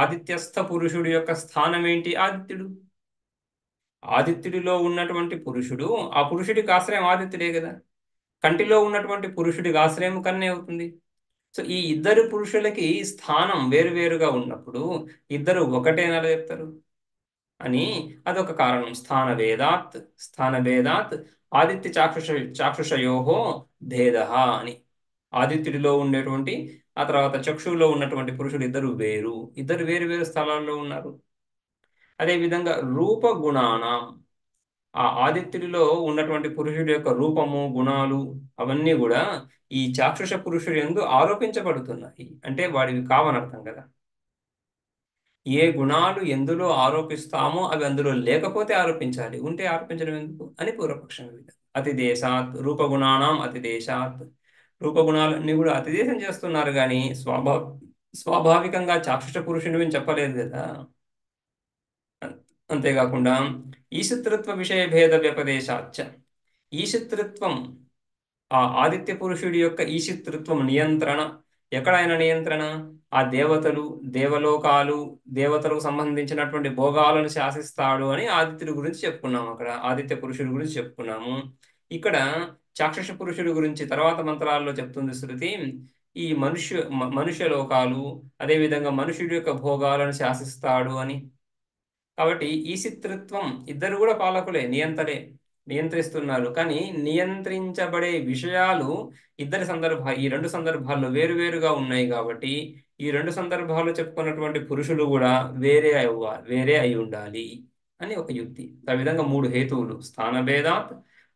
ఆదిత్యస్థ పురుషుడు యొక్క స్థానం ఏంటి? ఆదిత్యుడు. ఆదిత్యుడిలో ఉన్నటువంటి పురుషుడు, ఆ పురుషుడికి ఆశ్రయం ఆదిత్యుడే కదా. కంటిలో ఉన్నటువంటి పురుషుడికి ఆశ్రయం కన్నే అవుతుంది. సో ఈ ఇద్దరు పురుషులకి స్థానం వేరువేరుగా ఉన్నప్పుడు ఇద్దరు ఒకటే ఎలా చెప్తారు అని అదొక కారణం. స్థానభేదాత్ ఆదిత్య చాక్షుషయోహో భేద అని. ఆదిత్యుడిలో ఉండేటువంటి, ఆ తర్వాత చక్షువులో ఉన్నటువంటి పురుషుడు ఇద్దరు వేరు, ఇద్దరు వేరు వేరు స్థలాల్లో ఉన్నారు. అదేవిధంగా రూపగుణానం, ఆ ఆదిత్యుడిలో ఉన్నటువంటి పురుషుడి యొక్క రూపము, గుణాలు అవన్నీ కూడా ఈ చాక్షుష పురుషుడు యందు ఆరోపించబడుతున్నాయి. అంటే వాడివి కావనర్థం కదా. ఏ గుణాలు ఎందులో ఆరోపిస్తామో అవి అందులో లేకపోతే ఆరోపించాలి, ఉంటే ఆరోపించడం ఎందుకు అని పూర్వపక్షం. అతిదేశాత్ రూపగుణానాం అతిదేశాత్, రూపగుణాలన్నీ కూడా అతిదేశం చేస్తున్నారు కానీ స్వాభావికంగా చాక్షుష పురుషుని చెప్పలేదు కదా. అంతేకాకుండా ఈశతృత్వ విషయ భేద వ్యపదేశాచ్చ, ఈశతృత్వం ఆ ఆదిత్య పురుషుడి యొక్క ఈశితృత్వం నియంత్రణ, ఎక్కడైనా నియంత్రణ, ఆ దేవతలు, దేవలోకాలు, దేవతలకు సంబంధించినటువంటి భోగాలను శాసిస్తాడు అని ఆదిత్యుడి గురించి చెప్పుకున్నాము. అక్కడ ఆదిత్య పురుషుడి గురించి చెప్పుకున్నాము. ఇక్కడ చాక్షుష పురుషుడి గురించి తర్వాత మంత్రాల్లో చెప్తుంది శృతి. ఈ మనుష్య లోకాలు, అదేవిధంగా మనుషుడి యొక్క భోగాలను శాసిస్తాడు అని. కాబట్టి ఈశితృత్వం ఇద్దరు కూడా పాలకులే, నియంత్రిస్తున్నారు. కానీ నియంత్రించబడే విషయాలు ఈ రెండు సందర్భాల్లో వేరువేరుగా ఉన్నాయి కాబట్టి ఈ రెండు సందర్భాల్లో చెప్పుకున్నటువంటి పురుషులు కూడా వేరే అయి ఉండాలి అని ఒక యుక్తి. ఆ విధంగా మూడు హేతువులు: స్థానభేదాత్,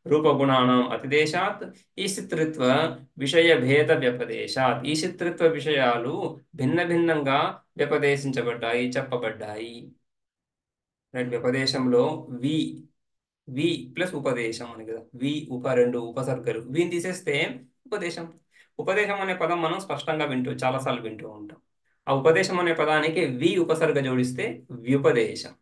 రూపగుణానాం అతిదేశాత్, ఈశితృత్వ విషయ భేద వ్యపదేశాత్. ఈశితృత్వ విషయాలు భిన్న భిన్నంగా వ్యపదేశించబడ్డాయి, చెప్పబడ్డాయి. వ్యపదేశంలో వి వి ప్లస్ ఉపదేశం అని కదా. రెండు ఉపసర్గలు, వీని తీసేస్తే ఉపదేశం. ఉపదేశం అనే పదం మనం స్పష్టంగా చాలాసార్లు వింటూ ఉంటాం. ఆ ఉపదేశం అనే పదానికి వి ఉపసర్గ జోడిస్తే వ్యుపదేశం.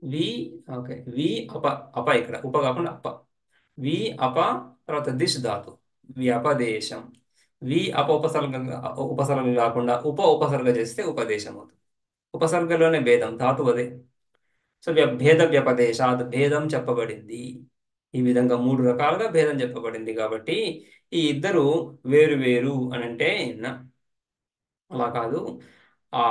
వి ఓకే, వి అప, ఇక్కడ ఉప కాకుండా అప. వి అప, తర్వాత దిశ్ ధాతు, వ్యపదేశం. వి అప ఉపసర్గ కాకుండా ఉపసర్గ చేస్తే ఉపదేశం అవుతుంది. ఉపసర్గలోనే భేదం, ధాతు అదే. సో భేద వ్యపదేశాత్, భేదం చెప్పబడింది. ఈ విధంగా మూడు రకాలుగా భేదం చెప్పబడింది కాబట్టి ఈ ఇద్దరు వేరు వేరు అని అంటే అలా కాదు. ఆ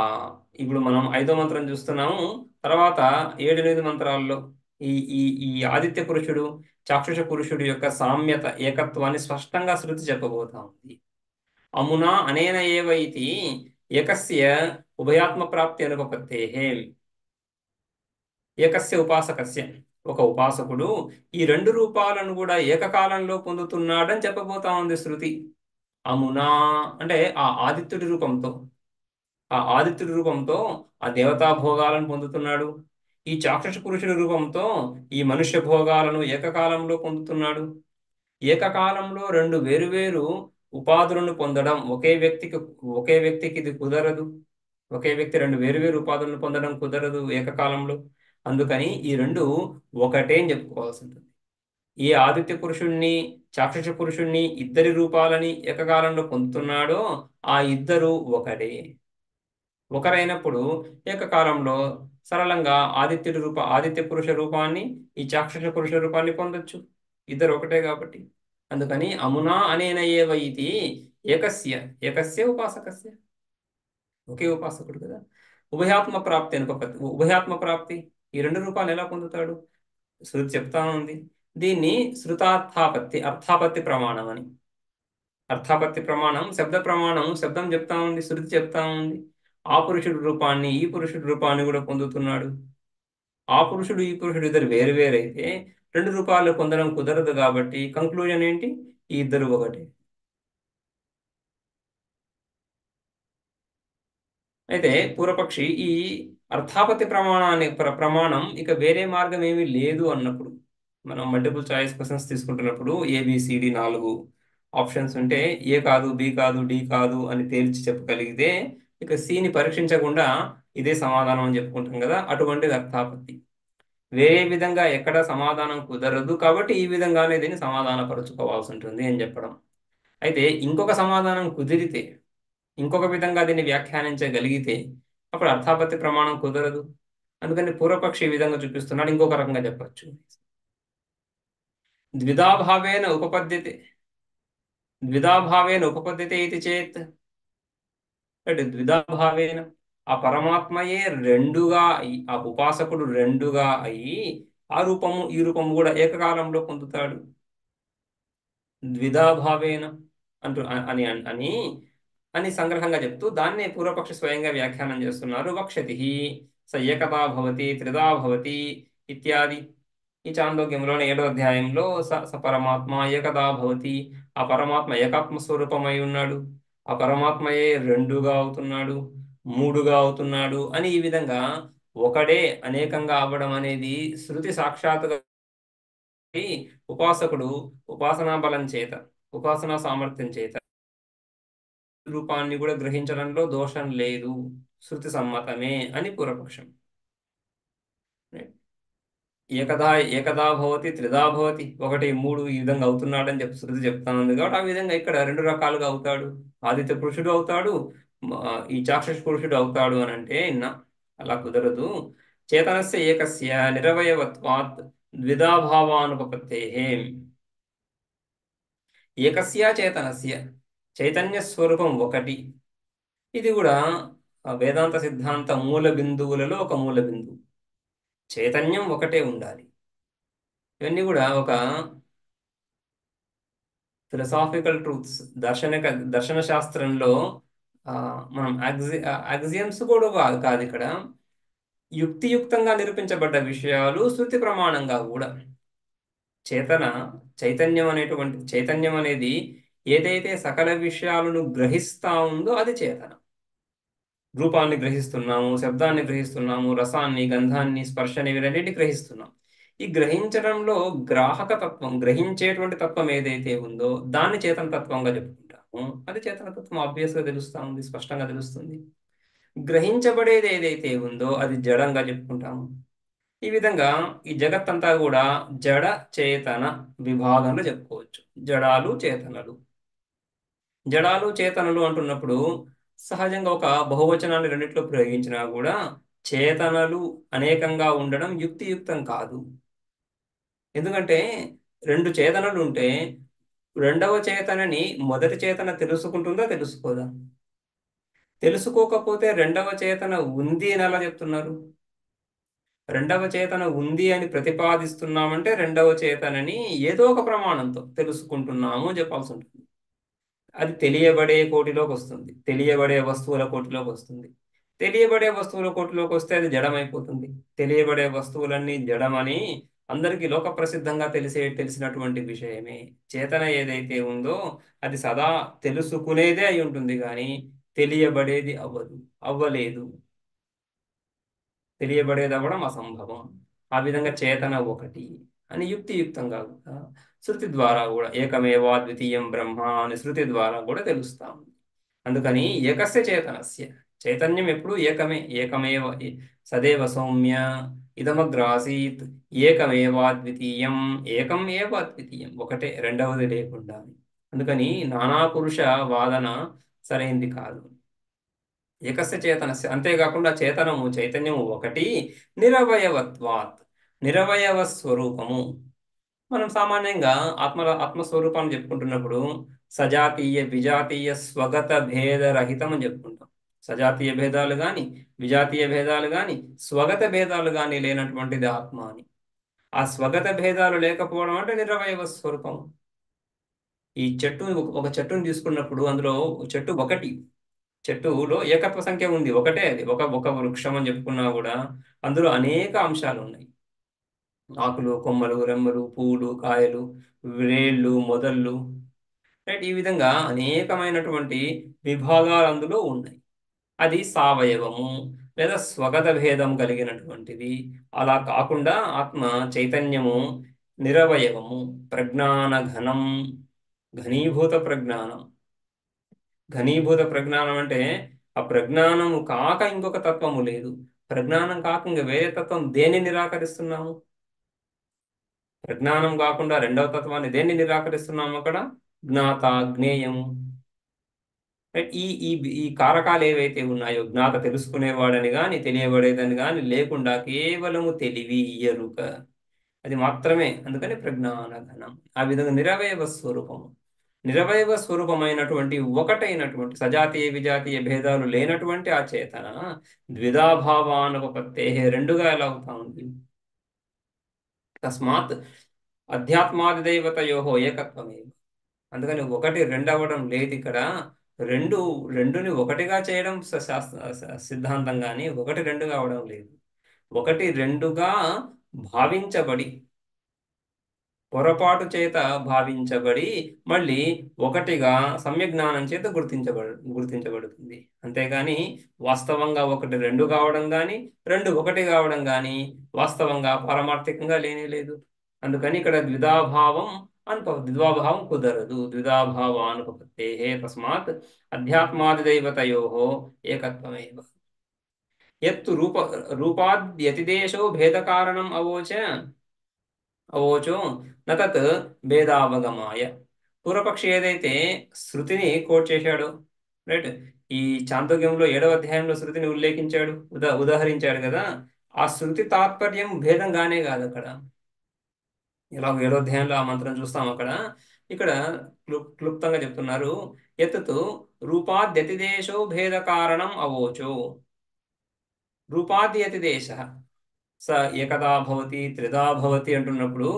ఇప్పుడు మనం 5వ మంత్రం చూస్తున్నాము. తర్వాత 7-8 మంత్రాల్లో ఈ ఈ ఈ ఆదిత్య పురుషుడు, చాక్షుష పురుషుడు యొక్క సామ్యత, ఏకత్వాన్ని స్పష్టంగా శృతి చెప్పబోతా ఉంది. అమునా అనేన ఏవ ఇతి ఏకస్య ఉభయాత్మ ప్రాప్తి అనుపపత్తేహే. ఏకస్య ఉపాసకస్య, ఒక ఉపాసకుడు ఈ రెండు రూపాలను కూడా ఏకకాలంలో పొందుతున్నాడని చెప్పబోతా ఉంది శృతి. అమునా అంటే ఆ ఆదిత్యుడి రూపంతో ఆ దేవతా భోగాలను పొందుతున్నాడు. ఈ చాక్షుష పురుషుడి రూపంతో ఈ మనుష్య భోగాలను ఏకకాలంలో పొందుతున్నాడు. ఏకకాలంలో రెండు వేరువేరు ఉపాధులను పొందడం ఒకే వ్యక్తికి ఇది కుదరదు. ఒకే వ్యక్తి రెండు వేరువేరు ఉపాధులను పొందడం కుదరదు ఏకకాలంలో. అందుకని ఈ రెండు ఒకటే అని చెప్పుకోవాల్సి ఉంటుంది. ఈ ఆదిత్య పురుషుణ్ణి, చాక్షుష పురుషుణ్ణి, ఇద్దరి రూపాలని ఏకకాలంలో పొందుతున్నాడో ఆ ఇద్దరు ఒకరైనప్పుడు ఏకకాలంలో సరళంగా ఆదిత్య పురుష రూపాన్ని, ఈ చాక్షుష పురుష రూపాన్ని పొందొచ్చు. ఇద్దరు ఒకటే కాబట్టి. అందుకని అమునా అనేన ఏవ ఇతి ఏకస్య ఉపాసకస్య, ఒకే ఉపాసకుడు కదా. ఉభయాత్మ ప్రాప్తి ఈ రెండు రూపాలు ఎలా పొందుతాడు? శృతి చెప్తా ఉంది. దీన్ని శృతార్థాపత్తి అర్థాపత్తి ప్రమాణం అని. అర్థాపత్తి ప్రమాణం శబ్ద ప్రమాణం, శబ్దం చెప్తా ఉంది, శృతి చెప్తా ఉంది. ఆ పురుషుడి రూపాన్ని ఈ పురుషుడి రూపాన్ని కూడా పొందుతున్నాడు. ఆ పురుషుడు ఈ పురుషుడు ఇద్దరు వేరు వేరైతే రెండు రూపాలు పొందడం కుదరదు. కాబట్టి కంక్లూజన్ ఏంటి? ఈ ఇద్దరు ఒకటే. అయితే పూర్వపక్షి ఈ అర్థాపత్తి ప్రమాణం ఇక వేరే మార్గం ఏమీ లేదు అన్నప్పుడు, మనం మల్టిపుల్ చాయిస్ క్వశ్చన్స్ తీసుకుంటున్నప్పుడు ఏబిసిడి 4 ఆప్షన్స్ ఉంటే ఏ కాదు, బి కాదు, డి కాదు అని తేల్చి చెప్పగలిగితే ఇక సిని పరీక్షించకుండా ఇదే సమాధానం అని చెప్పుకుంటాం కదా, అటువంటిది అర్థాపత్తి. వేరే విధంగా ఎక్కడ సమాధానం కుదరదు కాబట్టి ఈ విధంగానే దీన్ని సమాధానపరుచుకోవాల్సి ఉంటుంది అని చెప్పడం. అయితే ఇంకొక సమాధానం కుదిరితే, ఇంకొక విధంగా దీన్ని వ్యాఖ్యానించగలిగితే అప్పుడు అర్థాపత్తి ప్రమాణం కుదరదు. అందుకని పూర్వపక్షి ఈ విధంగా చూపిస్తున్నాడు. ఇంకొక రకంగా చెప్పచ్చు. ద్విధాభావేన ఉపపద్యతే, ద్విధాభావేన ఉపపద్యతే ఇది చేత్, అంటే ద్విధాభావేన ఆ పరమాత్మయే రెండుగా ఆ ఉపాసకుడు రెండుగా అయి ఆ రూపము ఈ రూపము కూడా ఏకకాలంలో పొందుతాడు. ద్విధాభావేన అంటూ అని అని అని అని సంగ్రహంగా చెప్తూ దాన్నే పూర్వపక్ష స్వయంగా వ్యాఖ్యానం చేస్తున్నారు. వక్షతి స ఏకదా భవతి త్రిదా భవతి ఇత్యాది. ఈ చాందోగ్యంలోని 7వ అధ్యాయంలో స పరమాత్మ ఏకదా భవతి, ఆ పరమాత్మ ఏకాత్మ స్వరూపమై ఉన్నాడు, ఆ పరమాత్మయే రెండుగా అవుతున్నాడు, మూడుగా అవుతున్నాడు అని ఈ విధంగా ఒకడే అనేకంగా అవ్వడం అనేది శృతి సాక్షాత్తుగా ఉపాసకుడు ఉపాసనా బలం చేత, ఉపాసనా సామర్థ్యం చేత రూపాన్ని కూడా గ్రహించడంలో దోషం లేదు, శృతి సమ్మతమే అని పూర్వపక్షం. ఏకదా ఏకదా భవతి త్రిదా భవతి, ఒకటి మూడు ఈ విధంగా అవుతున్నాడని చెప్పి శృతి చెప్తాను కాబట్టి ఆ విధంగా ఇక్కడ రెండు రకాలుగా అవుతాడు. ఆదిత్య పురుషుడు అవుతాడు, ఈ చాక్షుష పురుషుడు అవుతాడు అని అంటే అలా కుదరదు. చేతనస్య ఏకస్య నిరవయవత్వాత్ ద్విధాభావానుపపత్తే, ఏకస్య చేతనస్య చైతన్య స్వరూపం ఒకటి. ఇది కూడా వేదాంత సిద్ధాంత మూల బిందువులలో ఒక మూల బిందువు. చైతన్యం ఒకటే ఉండాలి. ఇవన్నీ కూడా ఒక ఫిలసాఫికల్ ట్రూత్స్, దర్శన శాస్త్రంలో మనం యాక్సియమ్స్ కూడా కాదు ఇక్కడ, యుక్తియుక్తంగా నిరూపించబడ్డ విషయాలు శృతి ప్రమాణంగా కూడా. చైతన్యం అనేది ఏదైతే సకల విషయాలను గ్రహిస్తా ఉందో అది చేతన. రూపాన్ని గ్రహిస్తున్నాము, శబ్దాన్ని గ్రహిస్తున్నాము, రసాన్ని, గంధాన్ని, స్పర్శని, వీటన్నిటిని గ్రహిస్తున్నాం. ఈ గ్రహించడంలో గ్రాహక తత్వం, గ్రహించేటువంటి తత్వం ఏదైతే ఉందో దాన్ని చేతన తత్వంగా చెప్పుకుంటాము. అది చేతన తత్వం ఆబ్వియస్గా తెలుస్తా ఉంది, స్పష్టంగా తెలుస్తుంది. గ్రహించబడేది ఏదైతే ఉందో అది జడంగా చెప్పుకుంటాము. ఈ విధంగా ఈ జగత్తంతా కూడా జడ చేతన విభాగంలో చెప్పుకోవచ్చు. జడాలు చేతనలు, జడాలు చేతనలు అంటున్నప్పుడు సహజంగా ఒక బహువచనాన్ని రెండిట్లో ప్రయోగించినా కూడా చేతనలు అనేకంగా ఉండడం యుక్తియుక్తం కాదు. ఎందుకంటే రెండు చేతనలు ఉంటే రెండవ చేతనని మొదటి చేతన తెలుసుకుంటుందా, తెలుసుకోదా? తెలుసుకోకపోతే రెండవ చేతన ఉంది అని ఎలా చెప్తున్నారు? రెండవ చేతన ఉంది అని ప్రతిపాదిస్తున్నామంటే రెండవ చేతనని ఏదో ఒక ప్రమాణంతో తెలుసుకుంటున్నాము చెప్పాల్సి ఉంటుంది. అది తెలియబడే కోటిలోకి వస్తుంది, తెలియబడే వస్తువుల కోటిలోకి వస్తుంది. తెలియబడే వస్తువుల కోటిలోకి వస్తే అది జడమైపోతుంది. తెలియబడే వస్తువులన్నీ జడమని అందరికీ లోక ప్రసిద్ధంగా తెలిసినటువంటి విషయమే. చేతన ఏదైతే ఉందో అది సదా తెలుసుకునేదే అయి ఉంటుంది, కానీ తెలియబడేది అవ్వలేదు. తెలియబడేది అవ్వడం అసంభవం. ఆ విధంగా చేతన ఒకటి అని యుక్తియుక్తంగా కూడా శృతి ద్వారా కూడా ఏకమేవా ద్వితీయం బ్రహ్మ అని శృతి ద్వారా కూడా తెలుస్తాం. అందుకని ఏకస్య చేతనస్య, చైతన్యం ఎప్పుడు ఏకమే. ఏకమేవ సదేవ సౌమ్య ఇదమగ్రాసీత్ ఏకమేవా ద్వితీయం, ఏకం ఏవ అద్వితీయం, ఒకటే, రెండవది లేకుండా. అందుకని నానా పురుష వాదన సరైంది కాదు. ఏకస్య చేతనస్య, అంతేకాకుండా చైతన్యము ఒకటి, నిరవయవత్వాత్, నిరవయవ స్వరూపము. మనం సామాన్యంగా ఆత్మస్వరూపాన్ని చెప్పుకుంటున్నప్పుడు సజాతీయ విజాతీయ స్వగత భేదరహితం అని చెప్పుకుంటాం. సజాతీయ భేదాలు కానీ, విజాతీయ భేదాలు కానీ, స్వగత భేదాలు కానీ లేనటువంటిది ఆత్మ అని. ఆ స్వగత భేదాలు లేకపోవడం అంటే నిరవయవ స్వరూపం. ఈ చెట్టు ఒక చెట్టుని తీసుకున్నప్పుడు అందులో చెట్టు ఒకటి, చెట్టులో ఏకత్వ సంఖ్య ఉంది, ఒకటే అది, ఒక ఒక వృక్షం అని చెప్పుకున్నా కూడా అందులో అనేక అంశాలు ఉన్నాయి. ఆకులు, కొమ్మలు, రెమ్మలు, పువ్వులు, కాయలు, వేళ్ళు, మొదళ్ళు, రైట్, ఈ విధంగా అనేకమైనటువంటి విభాగాలు అందులో ఉన్నాయి. అది సావయవము లేదా స్వగత భేదం కలిగినటువంటిది. అలా కాకుండా ఆత్మ చైతన్యము నిరవయవము, ప్రజ్ఞాన ఘనం, ఘనీభూత ప్రజ్ఞానం. ఘనీభూత ప్రజ్ఞానం అంటే ఆ ప్రజ్ఞానము కాక ఇంకొక తత్వము లేదు. ప్రజ్ఞానం కాక ఇంక వేరే తత్వం దేన్ని నిరాకరిస్తున్నాము? ప్రజ్ఞానం కాకుండా రెండవ తత్వాన్ని దేన్ని నిరాకరిస్తున్నాము అక్కడ? జ్ఞాత, జ్ఞేయము. రైట్? ఈ ఈ ఈ కారకాలు ఏవైతే ఉన్నాయో, జ్ఞాత తెలుసుకునేవాడని కానీ తెలియబడేదని కానీ లేకుండా కేవలము తెలివి, ఎరుక, అది మాత్రమే. అందుకని ప్రజ్ఞాన ఘనం. ఆ విధంగా నిరవయవ స్వరూపము, నిరవయవ స్వరూపమైనటువంటి ఒకటైనటువంటి సజాతీయ విజాతీయ భేదాలు లేనటువంటి ఆ చేతన ద్విధాభావానుపపత్తే, రెండుగా ఎలా అవుతా ఉంది? తస్మాత్ అధ్యాత్మాదిదైవతయోహో ఏకత్వమే. అందుకని ఒకటి రెండు అవ్వడం లేదు ఇక్కడ. రెండు, రెండుని ఒకటిగా చేయడం సిద్ధాంతం, కానీ ఒకటి రెండుగా అవడం లేదు. ఒకటి రెండుగా భావించబడి, పొరపాటు చేత భావించబడి మళ్ళీ ఒకటిగా సమ్యజ్ఞానం చేత గుర్తించబడుతుంది. అంతేగాని వాస్తవంగా ఒకటి రెండు కావడం కానీ రెండు ఒకటి కావడం కానీ వాస్తవంగా పారమార్థికంగా లేనే లేదు. అందుకని ఇక్కడ ద్విధాభావం కుదరదు. ద్విధాభావానుపపత్తే తస్మాత్ అధ్యాత్మాదిదైవతయో ఏకత్వమేవ. ఎత్తు రూపాద్యతిదేశో భేదకారణం అవోచో నతత్ భేదావగమాయ. పూర్వపక్షి ఏదైతే శృతిని కోట్ చేశాడో, రైట్, ఈ చాందోగ్యంలో 7వ అధ్యాయంలో శృతిని ఉల్లేఖించాడు, ఉదాహరించాడు కదా, ఆ శృతి తాత్పర్యం భేదంగానే కాదు అక్కడ. ఇలా 7వ అధ్యాయంలో ఆ మంత్రం చూస్తాం అక్కడ. ఇక్కడ క్లుప్తంగా చెప్తున్నారు, ఎత్తు రూపాద్యతిదేశో భేద కారణం అవోచో. రూపాద్యతిదేశ స ఏకదా భవతి త్రిదా భవతి అంటున్నప్పుడు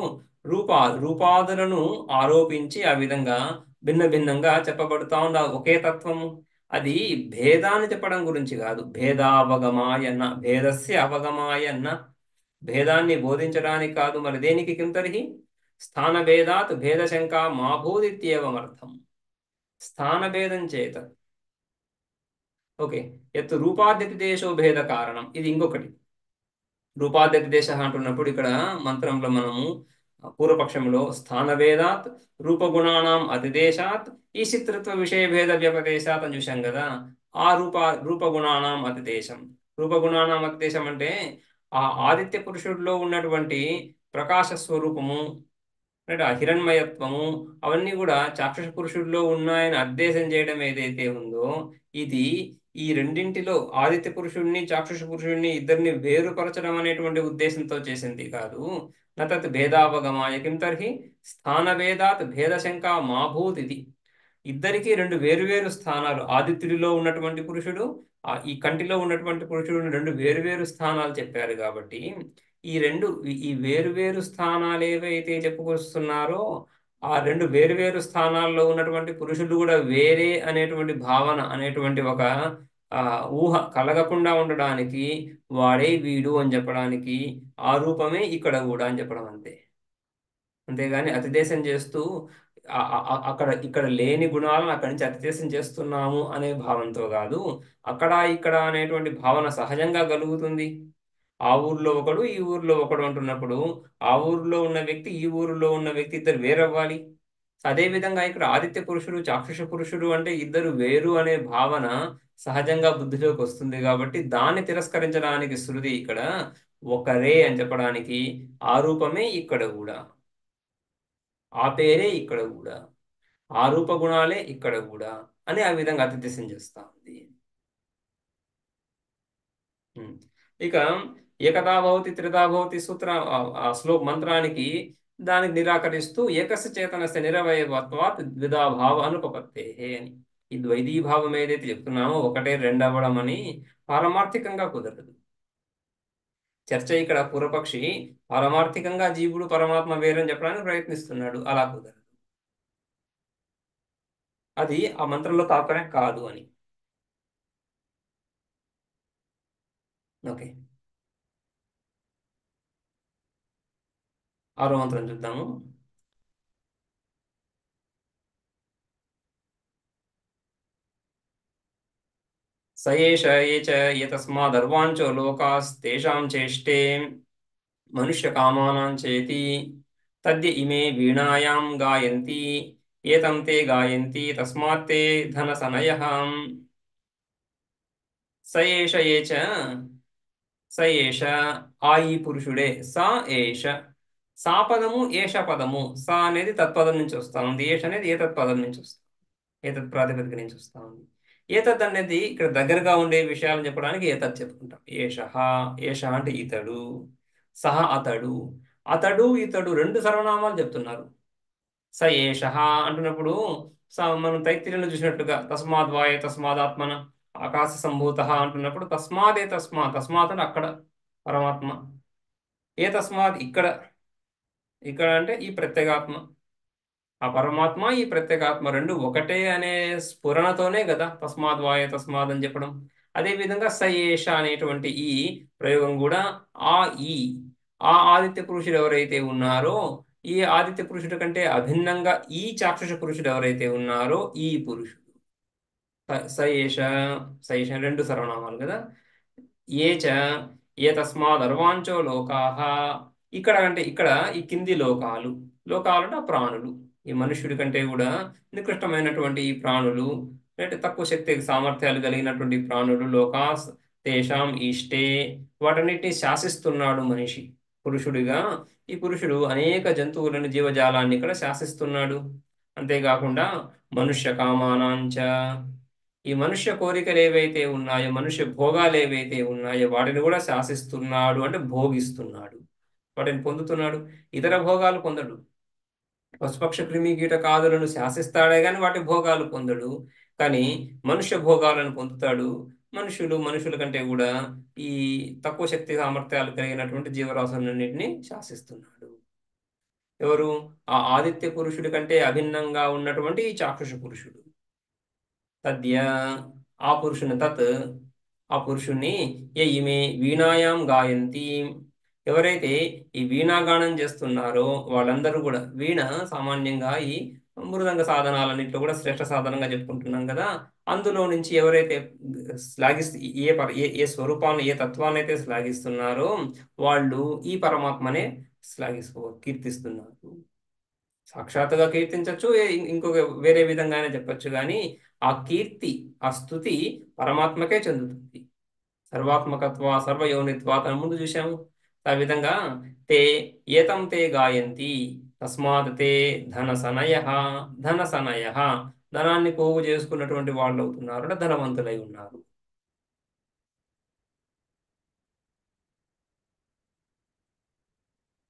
రూపాదులను ఆరోపించి ఆ విధంగా భిన్న భిన్నంగా చెప్పబడుతా ఉంది ఒకే తత్వము. అది భేదాన్ని చెప్పడం గురించి కాదు, భేదావగమాయన్న, భేదస్య అవగమాయన్న, భేదాన్ని బోధించడానికి కాదు. మరి దేనికి కింతరిహి? స్థాన భేదాత్ భేదశంక మాభూదిత్యేవమర్థం. స్థాన భేదం చేత. ఓకే, ఎత్తు రూపాద్యతి దేశో భేద కారణం, ఇది ఇంకొకటి. రూపాద్యతిదేశ అంటున్నప్పుడు ఇక్కడ మంత్రంలో మనము పూర్వపక్షంలో స్థానభేదాత్ రూపగుణానాం అతిదేశాత్ ఈశితృత్వ విషయ భేద వ్యపదేశాత్ అని చూశాం కదా. ఆ రూపగుణానాం అతిదేశం, రూపగుణానాం అతిదేశం అంటే ఆ ఆదిత్య పురుషుడిలో ఉన్నటువంటి ప్రకాశ స్వరూపము, అంటే ఆ హిరణ్మయత్వము, అవన్నీ కూడా చాక్షుష పురుషుడిలో ఉన్నాయని అద్దేశం చేయడం ఏదైతే ఉందో, ఇది ఈ రెండింటిలో ఆదిత్య పురుషుడిని చాక్షుష పురుషుడిని ఇద్దరిని వేరుపరచడం అనేటువంటి ఉద్దేశంతో చేసింది కాదు. నతత్ భేదావగమాయ కిం తర్హి స్థాన భేదాత్ భేదశంక మాభూత్. ఇది ఇద్దరికి రెండు వేరువేరు స్థానాలు. ఆదిత్యుడిలో ఉన్నటువంటి పురుషుడు, ఈ కంటిలో ఉన్నటువంటి పురుషుడు, రెండు వేరువేరు స్థానాలు చెప్పారు కాబట్టి ఈ వేరువేరు స్థానాలు ఏవైతే చెప్పుకొస్తున్నారో ఆ రెండు వేరువేరు స్థానాల్లో ఉన్నటువంటి పురుషుడు కూడా వేరే అనేటువంటి భావన అనేటువంటి ఒక ఊహ కలగకుండా ఉండడానికి వాడే వీడు అని చెప్పడానికి ఆ రూపమే ఇక్కడ కూడా అని చెప్పడం అంతే. అంతేగాని అతిదేశం చేస్తూ అక్కడ ఇక్కడ లేని గుణాలను అక్కడి నుంచి అతిదేశం చేస్తున్నాము అనే భావంతో కాదు. అక్కడ ఇక్కడ అనేటువంటి భావన సహజంగా కలుగుతుంది. ఆ ఊర్లో ఒకడు ఈ ఊర్లో ఒకడు అంటున్నప్పుడు ఆ ఊరిలో ఉన్న వ్యక్తి ఈ ఊరిలో ఉన్న వ్యక్తి ఇద్దరు వేరవ్వాలి. అదేవిధంగా ఇక్కడ ఆదిత్య పురుషుడు చాక్షుష పురుషుడు అంటే ఇద్దరు వేరు అనే భావన సహజంగా బుద్ధిలోకి వస్తుంది. కాబట్టి దాన్ని తిరస్కరించడానికి శృతి ఇక్కడ ఒకరే అని చెప్పడానికి ఆ రూపమే ఇక్కడ కూడా, ఆ పేరే ఇక్కడ కూడా, ఆ రూప గుణాలే ఇక్కడ కూడా అని ఆ విధంగా అతిదేశం చేస్తా ఉంది. ఇక ఏకదా భవతి త్రిదా భవతి సూత్ర మంత్రానికి దానికి నిరాకరిస్తూ ఏకస్య చేతనస్య నిరవయవత్వాత్ ద్విధాభావ అనుపపత్తే అని. ఈ ద్వైధీభావం ఏదైతే చెప్తున్నామో ఒకటే రెండవడం అని పారమార్థికంగా కుదరదు. చర్చ ఇక్కడ పూర్వపక్షి పారమార్థికంగా జీవుడు పరమాత్మ వేరని చెప్పడానికి ప్రయత్నిస్తున్నాడు. అలా కుదరదు, అది ఆ మంత్రంలో తాత్పర్యం కాదు అని. ఓకే, ఆరో మంత్రం చూద్దాము. స ఏష ఏ చ ఏతస్మాదర్వాంచో లోకాస్తేషాం చేష్టే మనుష్యకామానాం చేతి తద్య ఇమే వీణాయాం గాయంతి ఏతం తే గాయంతి తస్మాత్ తే ధనసనయః. స ఏష ఏ చ, స ఏష ఆ ఈ పురుషుడే, స ఏష సా పదము ఏష పదము, స అనేది తత్పదం నుంచి వస్తా ఉంది, ఏష అనేది ఏ తత్పదం నుంచి వస్తుంది, ఏతత్ ప్రాతిపదిక నుంచి వస్తా ఉంది. ఏతత్ అనేది ఇక్కడ దగ్గరగా ఉండే విషయాలను చెప్పడానికి ఏతత్ చెప్పుకుంటాం. ఏషః, ఏష అంటే ఇతడు, సహ అతడు, అతడు ఇతడు రెండు సర్వనామాలు చెప్తున్నారు. స ఏషః అంటున్నప్పుడు మనం తైత్తిరీయంలో చూసినట్టుగా తస్మాత్ వాయే తస్మాదాత్మన ఆకాశ సంభూత అంటున్నప్పుడు తస్మాదే తస్మాత్ అని అక్కడ పరమాత్మ, ఏ తస్మాత్ ఇక్కడ, ఇక్కడ అంటే ఈ ప్రత్యేగాత్మ, ఆ పరమాత్మ ఈ ప్రత్యేగాత్మ రెండు ఒకటే అనే స్ఫురణతోనే కదా తస్మాత్ వాయే తస్మాత్ అని చెప్పడం. అదేవిధంగా స ఏష అనేటువంటి ఈ ప్రయోగం కూడా ఆ ఈ ఆ ఆదిత్య పురుషుడు ఎవరైతే ఉన్నారో, ఈ ఆదిత్య పురుషుడి కంటే అభిన్నంగా ఈ చాక్షుష పురుషుడు ఎవరైతే ఉన్నారో ఈ పురుషుడు. స ఏష, స ఏష రెండు సర్వనామాలు కదా. ఏ చ ఏ తస్మాద్ అర్వాంచో లోకాహ, ఇక్కడ అంటే ఇక్కడ ఈ కింది లోకాలు, లోకాలు అంటే ఆ ప్రాణులు, ఈ మనుష్యుడి కంటే కూడా నికృష్టమైనటువంటి ఈ ప్రాణులు, అంటే తక్కువ శక్తి సామర్థ్యాలు కలిగినటువంటి ప్రాణులు, లోకాస్ తేషాం ఇష్టే, వాటన్నిటిని శాసిస్తున్నాడు మనిషి పురుషుడిగా. ఈ పురుషుడు అనేక జంతువులను జీవజాలాన్ని ఇక్కడ శాసిస్తున్నాడు. అంతేకాకుండా మనుష్య కామానాంచ, ఈ మనుష్య కోరికలు ఏవైతే ఉన్నాయో, మనుష్య భోగాలు ఏవైతే ఉన్నాయో వాటిని కూడా శాసిస్తున్నాడు, అంటే భోగిస్తున్నాడు, వాటిని పొందుతున్నాడు. ఇతర భోగాలు పొందడు. పశుపక్ష క్రిమి కీటకాదులను శాసిస్తాడే కానీ వాటి భోగాలు పొందడు. కానీ మనుష్య భోగాలను పొందుతాడు. మనుషుల కంటే కూడా ఈ తక్కువ శక్తి సామర్థ్యాలు కలిగినటువంటి జీవరాశులన్నింటినీ శాసిస్తున్నాడు. ఎవరు? ఆ ఆదిత్య పురుషుడి కంటే అభిన్నంగా ఉన్నటువంటి ఈ చాక్షుష పురుషుడు. తద్య ఆ పురుషుని, తత్ ఆ పురుషుణ్ణి, ఏ ఇమే వీణాయాం గాయంతి, ఎవరైతే ఈ వీణాగానం చేస్తున్నారో వాళ్ళందరూ కూడా, వీణ సామాన్యంగా ఈ మృదంగ సాధనాలన్నింటిలో కూడా శ్రేష్ఠ సాధనంగా చెప్పుకుంటున్నాం కదా. అందులో నుంచి ఎవరైతే శ్లాఘిస్తూ ఏ స్వరూపాన్ని ఏ తత్వాన్ని అయితే శ్లాఘిస్తున్నారో వాళ్ళు ఈ పరమాత్మనే కీర్తిస్తున్నారు. సాక్షాత్తుగా కీర్తించవచ్చు, ఇంకొక వేరే విధంగానే చెప్పచ్చు, కానీ ఆ కీర్తి ఆ స్తుతి పరమాత్మకే చెందుతుంది. సర్వాత్మకత్వ సర్వయోనిత్వ అని ముందు చూశాము. ఆ విధంగా తే ఏతం తే గాయంతి తస్మాత్ తే ధనసనయ, ధనసనయ ధనాన్ని పోగు చేసుకున్నటువంటి వాళ్ళు అవుతున్నారు, అంటే ధనవంతులై ఉన్నారు.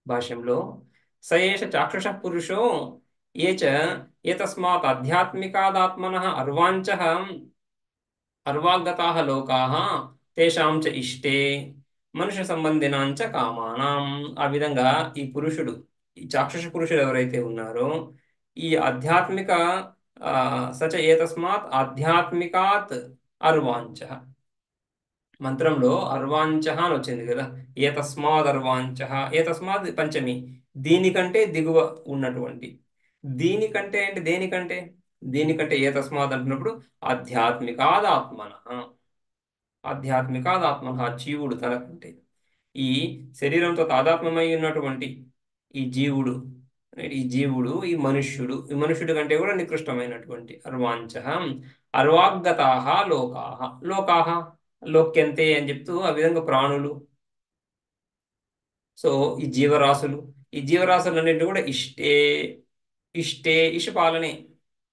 భాష్యంలో సయేష చాక్షుష పురుషో ఏ చ ఏతస్మాత్ ఆధ్యాత్మికాదాత్మనః అర్వాంచః అర్వాగతాః లోకాః తేషాం చ ఇష్టే మనుష్య సంబంధినాంచ కామానాం. ఆ విధంగా ఈ పురుషుడు, ఈ చాక్షుష పురుషుడు ఎవరైతే ఉన్నారో ఈ ఆధ్యాత్మిక సచ ఏతస్మాత్ ఆధ్యాత్మికాత్ అర్వాంచః, మంత్రంలో అర్వాంచః అని వచ్చింది కదా. ఏ తస్మాద్ అర్వాంచః, ఏ తస్మాద్ పంచమి, దీనికంటే దిగువ ఉన్నటువంటి, దీనికంటే అంటే దేనికంటే, దీనికంటే ఏ తస్మాద్ అంటున్నప్పుడు ఆధ్యాత్మికాదాత్మన, ఆధ్యాత్మికాదాత్మన జీవుడు తనకంటే, ఈ శరీరంతో తాదాత్మ్యమై ఉన్నటువంటి ఈ జీవుడు, ఈ మనుష్యుడు, ఈ మనుష్యుడి కంటే కూడా నికృష్టమైనటువంటి అర్వాంచ అర్వాగతాహ లోకాహ, లోకాహ లోక్యంతే అని చెప్తూ ఆ విధంగా ప్రాణులు, సో ఈ జీవరాశులు, ఈ జీవరాశులన్నింటినీ కూడా ఇష్టే, ఇష్టే ఇషపాలనే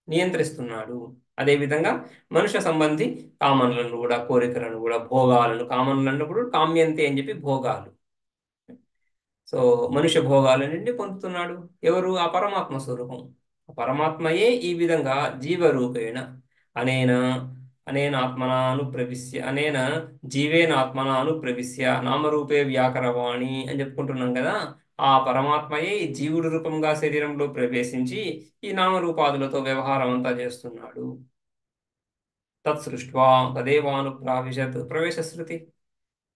నియంత్రిస్తున్నాడు. అదేవిధంగా మనుష్య సంబంధి కామనలను కూడా, కోరికలను కూడా, భోగాలను, కామనలను కూడా కామ్యంతే అని చెప్పి భోగాలు, సో మనుష్య భోగాలన్నింటినీ పొందుతున్నాడు. ఎవరు? ఆ పరమాత్మ స్వరూపం. ఆ పరమాత్మయే ఈ విధంగా జీవరూపేణ అనేన అనేన ఆత్మనా అనుప్రవిశ్య అనేన జీవేన ఆత్మనా అనుప్రవిశ్య నామరూపే వ్యాకరవాణి అని చెప్పుకుంటున్నాం కదా. ఆ పరమాత్మయే ఈ జీవుడి రూపంగా శరీరంలో ప్రవేశించి ఈ నామరూపాదులతో వ్యవహారం అంతా చేస్తున్నాడు. తత్సృష్ట్వా తదేవానుప్రావిశత్ ప్రవేశ శృతి.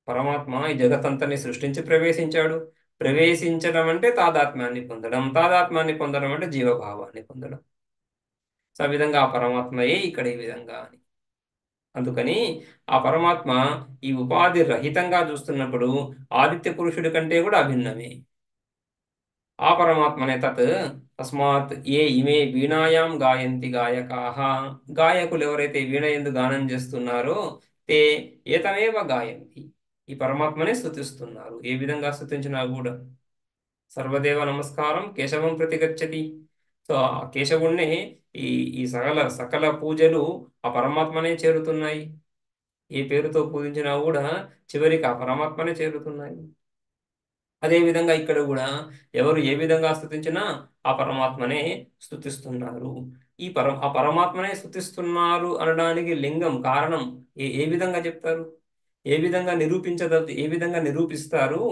పరమాత్మ ఈ జగత్తంతని సృష్టించి ప్రవేశించాడు. ప్రవేశించడం అంటే తాదాత్మ్యాన్ని పొందడం, తాదాత్మ్యాన్ని పొందడం అంటే జీవభావాన్ని పొందడం. సో ఆ విధంగా ఆ పరమాత్మయే ఇక్కడ ఈ విధంగా అని. అందుకని ఆ పరమాత్మ ఈ ఉపాధి రహితంగా చూస్తున్నప్పుడు ఆదిత్య పురుషుడి కంటే కూడా అభిన్నమే. ఆ పరమాత్మనే తత్ తస్మాత్ ఏ ఇమే వీణాయాం గాయంతి గాయకాః. గాయకులు ఎవరైతే వీణ యందు గానం చేస్తున్నారో తే ఏతమేవ గాయంతి. ఈ పరమాత్మనే స్తుతిస్తున్నారు. ఏ విధంగా స్తుతించినా కూడా సర్వదేవ నమస్కారం కేశవం ప్రతి గచ్చతి. సో ఆ కేశవుణ్ణి ఈ ఈ సకల సకల పూజలు ఆ పరమాత్మనే చేరుతున్నాయి. ఏ పేరుతో పూజించినా కూడా చివరికి ఆ పరమాత్మనే చేరుతున్నాయి. అదేవిధంగా ఇక్కడ కూడా ఎవరు ఏ విధంగా స్తుతించినా ఆ పరమాత్మనే స్తుతిస్తున్నారు. ఆ పరమాత్మనే స్తుతిస్తున్నారు అనడానికి లింగం కారణం ఏ విధంగా చెప్తారు? ఏ విధంగా నిరూపిస్తారు?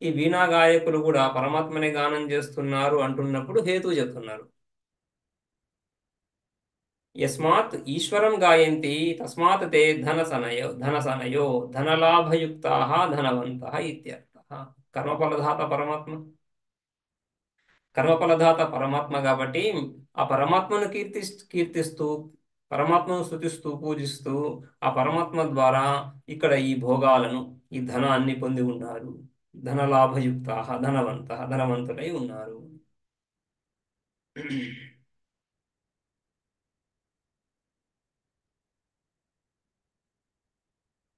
ఈ వీణా గాయకులు కూడా పరమాత్మనే గానం చేస్తున్నారు అంటున్నప్పుడు హేతు చెప్తున్నారు. యస్మాత్ ఈశ్వరం గాయంతి తస్మాత్ తే ధనసనయో ధనలాభయుక్తాః ధనవంతః ఇత్యర్థః. కర్మఫలదాత పరమాత్మ కర్మఫలదాత పరమాత్మ కాబట్టి ఆ పరమాత్మను కీర్తిస్తూ పరమాత్మను స్తుతిస్తూ పూజిస్తూ ఆ పరమాత్మ ద్వారా ఇక్కడ ఈ భోగాలను ఈ ధనాన్ని పొంది ఉన్నారు. ధనలాభయుక్తాః ధనవంతులై ఉన్నారు.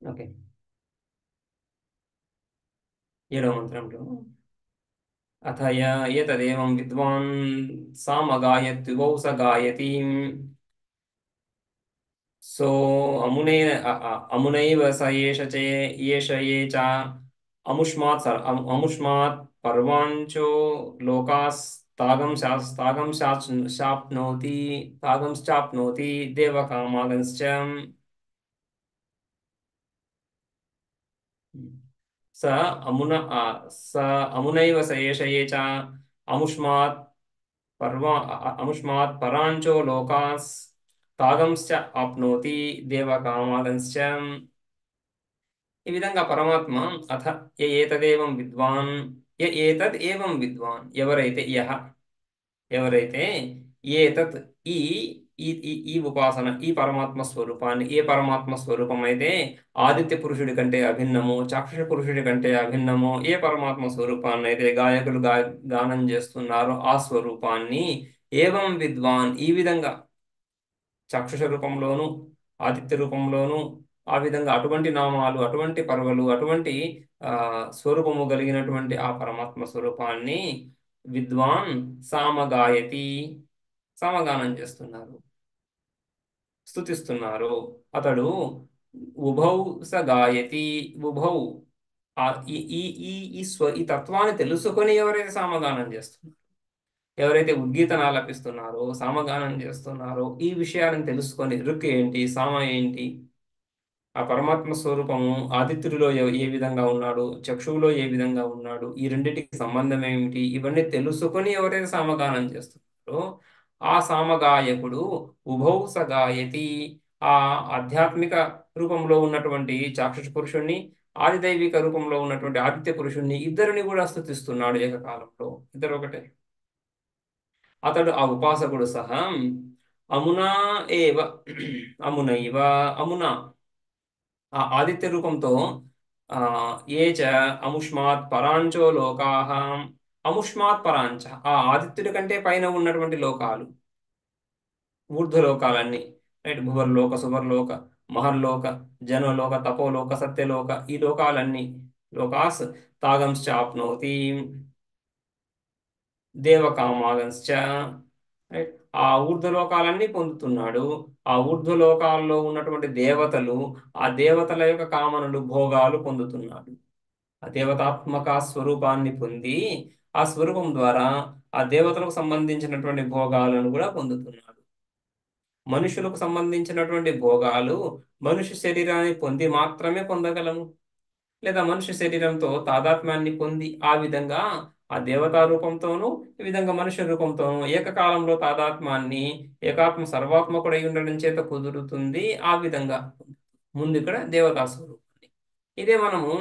ఓకే, 7వ మంత్రంలో అథ ఏతదేవం విద్వాన్ సామగాయత్యువౌ స గాయతీం. సో అమునైవ స ఏష ఏ చ అముష్మాత్ పర్వాంచో లోకాస్ శాప్నోతి దేవకామాగంశ్చ. స అమున స అమునైవ స ఏష ఏ చ అముష్మాత్ పరాంచో లోకాస్ తాగంశ్చ ఆప్నోతి దేవకామాగంశ్చ. ఈ విధంగా పరమాత్మ అథ ఏతదేవం విద్వాన్ ఏతద్ ఏవం విద్వాన్ ఎవరైతే ఏతత్ ఈ ఈ ఈ ఈ ఉపాసన ఈ పరమాత్మ స్వరూపాన్ని ఏ పరమాత్మ స్వరూపం అయితే ఆదిత్య పురుషుడి కంటే అభిన్నము చాక్షుష పురుషుడి కంటే అభిన్నము ఏ పరమాత్మ స్వరూపాన్ని అయితే గాయకులు గానం చేస్తున్నారో ఆ స్వరూపాన్ని ఏవం విద్వాన్ ఈ విధంగా చాక్షుష రూపంలోను ఆదిత్య రూపంలోను ఆ విధంగా అటువంటి నామాలు అటువంటి పర్వలు అటువంటి స్వరూపము కలిగినటువంటి ఆ పరమాత్మ స్వరూపాన్ని విద్వాన్ సామగాయతి సమగానం చేస్తున్నారు, స్తుతిస్తున్నారు. అతడు ఉభౌ స గాయతి ఉభౌ ఈ ఈ ఈ ఈ ఈ తత్వాన్ని తెలుసుకొని ఎవరైతే సామగానం చేస్తున్నారు, ఎవరైతే ఉద్గీతను ఆలపిస్తున్నారో సామగానం చేస్తున్నారో ఈ విషయాలను తెలుసుకొని రుక్ ఏంటి సామ ఏంటి ఆ పరమాత్మ స్వరూపము ఆదిత్యుడిలో ఏ విధంగా ఉన్నాడు చక్షువులో ఏ విధంగా ఉన్నాడు ఈ రెండింటికి సంబంధం ఏమిటి ఇవన్నీ తెలుసుకొని ఎవరైతే సామగానం చేస్తున్నారో ఆ సామగాయకుడు ఉభౌ సగాయతి ఆ ఆధ్యాత్మిక రూపంలో ఉన్నటువంటి చాక్షుష పురుషుణ్ణి ఆదిదైవిక రూపంలో ఉన్నటువంటి ఆదిత్య పురుషుణ్ణి ఇద్దరిని కూడా స్తుతిస్తున్నాడు ఏకకాలంలో. ఇద్దరు ఒకటే. అతడు ఆ ఉపాసకుడు సహా అమునా ఏవ అమునైవ అమునా ఆ ఆదిత్య రూపంతో ఏ చ అముష్మాత్ పరాంచో లోకాహ అముష్మాత్ పరాంచ ఆ ఆదిత్యుడి కంటే పైన ఉన్నటువంటి లోకాలు ఊర్ధ్వలోకాలన్నీ, రైట్, భువర్లోక సువర్లోక మహర్లోక జనలోక తపోలోక సత్యలోక ఈ లోకాలన్నీ లోకాస్ తాగంశ్చ ఆప్నోతి దేవకామాగంశ్చ, రైట్, ఆ ఊర్ధ్వలోకాలన్నీ పొందుతున్నాడు. ఆ ఊర్ధ్వలోకాల్లో ఉన్నటువంటి దేవతలు ఆ దేవతల యొక్క కామనలు భోగాలు పొందుతున్నాడు. ఆ దేవతాత్మక స్వరూపాన్ని పొంది ఆ స్వరూపం ద్వారా ఆ దేవతలకు సంబంధించినటువంటి భోగాలను కూడా పొందుతున్నాడు. మనుషులకు సంబంధించినటువంటి భోగాలు మనుష్య శరీరాన్ని పొంది మాత్రమే పొందగలము, లేదా మనుష్య శరీరంతో తాదాత్మ్యాన్ని పొంది ఆ విధంగా ఆ దేవతా రూపంతోనూ ఈ విధంగా మనుష్య రూపంతోనూ ఏకకాలంలో తాదాత్మ్యాన్ని ఏకాత్మ సర్వాత్మకుడై ఉండడం చేత కుదురుతుంది. ఆ విధంగా ముందు ఇక్కడ దేవతా స్వరూపాన్ని, ఇదే మనము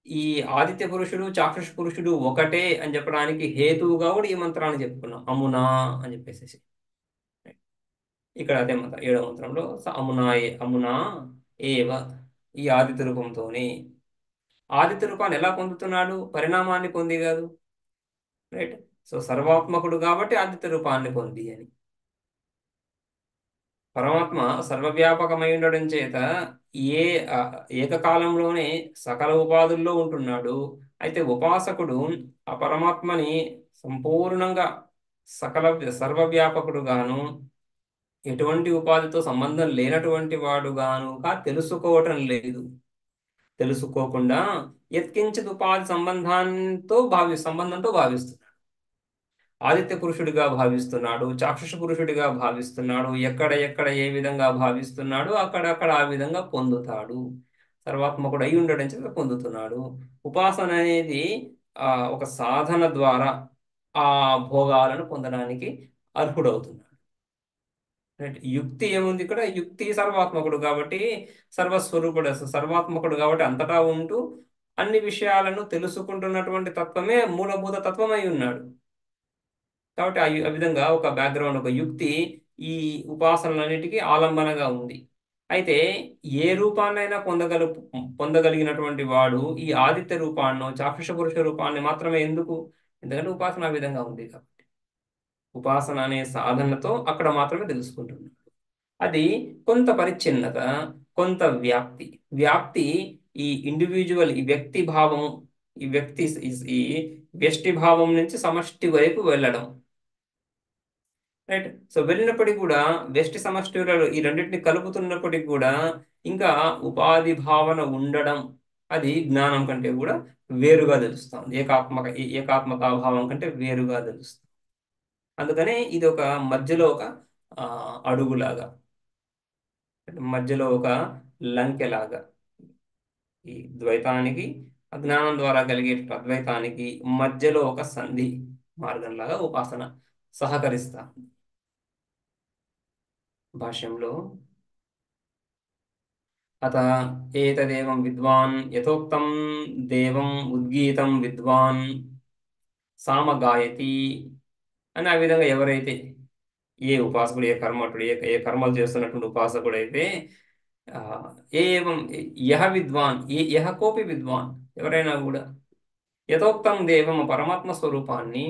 ఈ ఆదిత్య పురుషుడు చాక్షుష పురుషుడు ఒకటే అని చెప్పడానికి హేతువుగా కూడా ఈ మంత్రాన్ని చెప్పుకున్నాం, అమునా అని చెప్పేసి. ఇక్కడ అదే మంత్రం 7వ మంత్రంలో అమునా ఏవ, ఈ ఆదిత్య రూపంతోనే. ఆదిత్య రూపాన్ని ఎలా పొందుతున్నాడు? పరిణామాన్ని పొంది కాదు, రైట్? సో సర్వాత్మకుడు కాబట్టి ఆదిత్య రూపాన్ని పొంది అని. పరమాత్మ సర్వవ్యాపకమై ఉండడం చేత ఏ ఆ, ఏకకాలంలోనే సకల ఉపాధుల్లో ఉంటున్నాడు. అయితే ఉపాసకుడు ఆ పరమాత్మని సంపూర్ణంగా సకల సర్వవ్యాపకుడుగాను ఎటువంటి ఉపాధితో సంబంధం లేనటువంటి వాడుగానుగా తెలుసుకోవటం లేదు. తెలుసుకోకుండా యత్కించిత్ ఉపాధి సంబంధంతో భావిస్తున్నాడు. ఆదిత్య పురుషుడిగా భావిస్తున్నాడు, చాక్షుష పురుషుడిగా భావిస్తున్నాడు. ఎక్కడ ఎక్కడ ఏ విధంగా భావిస్తున్నాడు అక్కడక్కడ ఆ విధంగా పొందుతాడు. సర్వాత్మకుడు అయి ఉండడం చేత పొందుతున్నాడు. ఉపాసన అనేది ఒక సాధన ద్వారా ఆ భోగాలను పొందడానికి అర్హుడవుతున్నాడు. రైట్? యుక్తి ఏముంది ఇక్కడ? యుక్తి సర్వాత్మకుడు కాబట్టి సర్వస్వరూపుడు, సర్వాత్మకుడు కాబట్టి అంతటా ఉంటూ అన్ని విషయాలను తెలుసుకుంటున్నటువంటి తత్వమే మూలభూత తత్వమై ఉన్నాడు. కాబట్టి ఆ విధంగా ఒక బ్యాక్గ్రౌండ్, ఒక యుక్తి ఈ ఉపాసనలన్నిటికీ ఆలంబనగా ఉంది. అయితే ఏ రూపాన్నైనా పొందగలిగినటువంటి వాడు ఈ ఆదిత్య రూపాన్ని, చాక్షుష పురుష రూపాన్ని మాత్రమే ఎందుకు? ఎందుకంటే ఉపాసన ఆ విధంగా ఉంది కాబట్టి. ఉపాసన అనే సాధనతో అక్కడ మాత్రమే తెలుసుకుంటున్నాడు. అది కొంత పరిచ్ఛిన్నత, కొంత వ్యాప్తి. వ్యాప్తి ఈ ఇండివిజువల్, ఈ వ్యక్తి భావం, ఈ వ్యష్టి భావం నుంచి సమష్టి వైపు వెళ్ళడం, రైట్? సో వెళ్ళినప్పటికీ కూడా వ్యష్టి సమష్టిలలో ఈ రెండింటిని కలుపుతున్నప్పటికీ కూడా ఇంకా ఉపాధి భావన ఉండడం, అది జ్ఞానం కంటే కూడా వేరుగా తెలుస్తుంది. ఏకాత్మతా భావం కంటే వేరుగా తెలుస్తుంది. అందుకనే ఇది ఒక మధ్యలో ఒక అడుగులాగా, మధ్యలో ఒక లంకెలాగా, ఈ ద్వైతానికి అజ్ఞానం ద్వారా కలిగే అద్వైతానికి మధ్యలో ఒక సంధి మార్గంలాగా ఉపాసన సహకరిస్తా. భాష్యంలో అత ఏతదేవం విద్వాన్ యథోక్తం దేవం ఉద్గీతం విద్వాన్ సామగాయతి అని, ఆ విధంగా ఎవరైతే ఏ ఉపాసకుడు, ఏ కర్మటుడు, ఏ కర్మలు చేస్తున్నటువంటి ఉపాసకుడు అయితే ఏవం యహ విద్వాన్, యహ కోపి విద్వాన్, ఎవరైనా కూడా యథోక్తం దేవం పరమాత్మ స్వరూపాన్ని,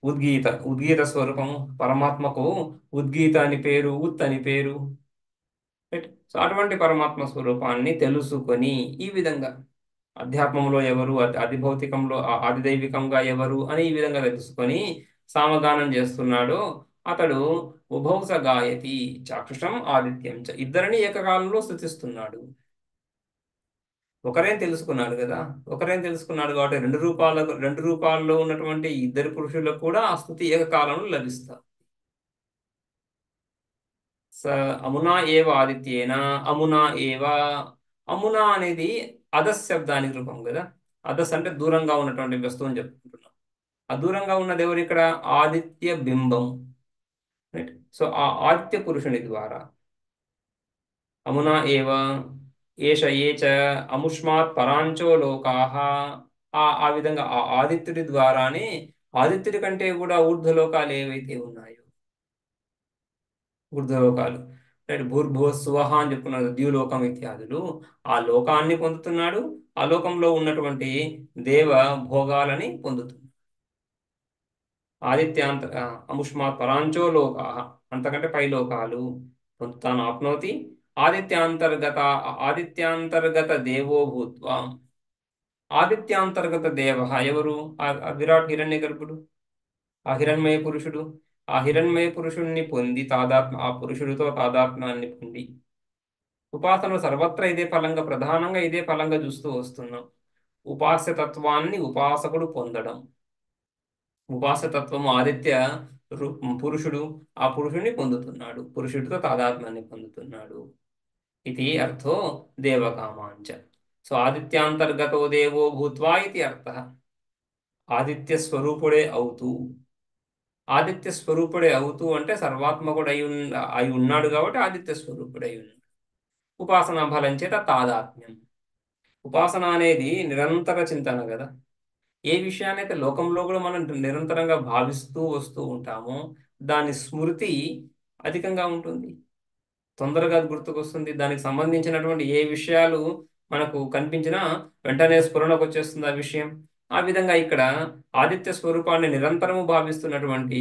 ఉద్గీత స్వరూపము పరమాత్మకు ఉద్గీత అని పేరు, ఉత్ అని పేరు, రైట్? సో అటువంటి పరమాత్మ స్వరూపాన్ని తెలుసుకొని ఈ విధంగా అధ్యాత్మంలో ఎవరు, అధిభౌతికంలో ఆదిదైవికంగా ఎవరు అని ఈ విధంగా తెలుసుకొని సామగానం చేస్తున్నాడు. అతడు ఉభౌస గాయతి చాక్షుషం ఆదిత్యం చ, ఇద్దరిని ఏకకాలంలో స్తుతిస్తున్నాడు. ఒకరేం తెలుసుకున్నాడు కదా, ఒకరేం తెలుసుకున్నాడు కాబట్టి రెండు రూపాల్లో ఉన్నటువంటి ఇద్దరు పురుషులకు కూడా ఆ స్తుతి ఏకకాలంలో లభిస్తారు. స అమునా ఏవ ఆదిత్యేన, అమునా ఏవ, అమునా అనేది అధస్ శబ్దానికి రూపం కదా. అధస్ అంటే దూరంగా ఉన్నటువంటి వస్తువుని చెప్పుకుంటున్నాం. ఆ దూరంగా ఉన్నది ఎవరు ఇక్కడ? ఆదిత్య బింబం, రైట్? సో ఆ ఆదిత్య పురుషుని ద్వారా అమునా ఏవ ఏష ఏ చ అముష్మాత్ పరాంచో లోకాహ, ఆ విధంగా ఆ ఆదిత్యుడి ద్వారానే ఆదిత్యుడి కంటే కూడా ఊర్ధ్వలోకాలు ఏవైతే ఉన్నాయో, ఊర్ధ్వలోకాలు, రైట్? భూర్భువ స్వహ అని చెప్పుకున్నారు, ద్యులోకం ఇత్యాదులు, ఆ లోకాన్ని పొందుతున్నాడు. ఆ లోకంలో ఉన్నటువంటి దేవ భోగాలని పొందుతున్నాడు. ఆదిత్యాంత అముష్మాత్ పరాంచో లోకా, అంతకంటే పై లోకాలు పొందుతాను ఆప్నోతి. ఆదిత్యాంతర్గత దేవో భూత్వా, ఆదిత్యాంతర్గత దేవ ఎవరు? ఆ విరాట్ హిరణ్య గర్భుడు, ఆ హిరణ్మయ పురుషుడు. ఆ హిరణ్మయ పురుషుణ్ణి పొంది ఆ పురుషుడితో తాదాత్మ్యాన్ని పొంది ఉపాసనలు సర్వత్రా ఇదే ఫలంగా, ప్రధానంగా ఇదే ఫలంగా చూస్తూ వస్తున్నాం. ఉపాస్య తత్వాన్ని ఉపాసకుడు పొందడం. ఉపాసతత్వము ఆదిత్య పురుషుడు ఆ పురుషుడిని పొందుతున్నాడు, పురుషుడితో తాదాత్మ్యాన్ని పొందుతున్నాడు. ఇది అర్థో దేవకామాంచ. సో ఆదిత్యాంతర్గతో దేవో భూత్వా ఇది అర్థ. ఆదిత్య స్వరూపుడే అవుతూ, ఆదిత్య స్వరూపుడే అవుతూ అంటే సర్వాత్మకుడు అయి ఉన్నాడు కాబట్టి ఆదిత్య స్వరూపుడై ఉన్నాడు. ఉపాసనా బలం చేత తాదాత్మ్యం. ఉపాసన అనేది నిరంతర చింతన కదా. ఏ విషయాన్నైతే లోకంలో కూడా మనం నిరంతరంగా భావిస్తూ వస్తూ ఉంటామో దాని స్మృతి అధికంగా ఉంటుంది, తొందరగా గుర్తుకొస్తుంది. దానికి సంబంధించినటువంటి ఏ విషయాలు మనకు కనిపించినా వెంటనే స్ఫురణకు వచ్చేస్తుంది ఆ విషయం. ఆ విధంగా ఇక్కడ ఆదిత్య స్వరూపాన్ని నిరంతరము భావిస్తున్నటువంటి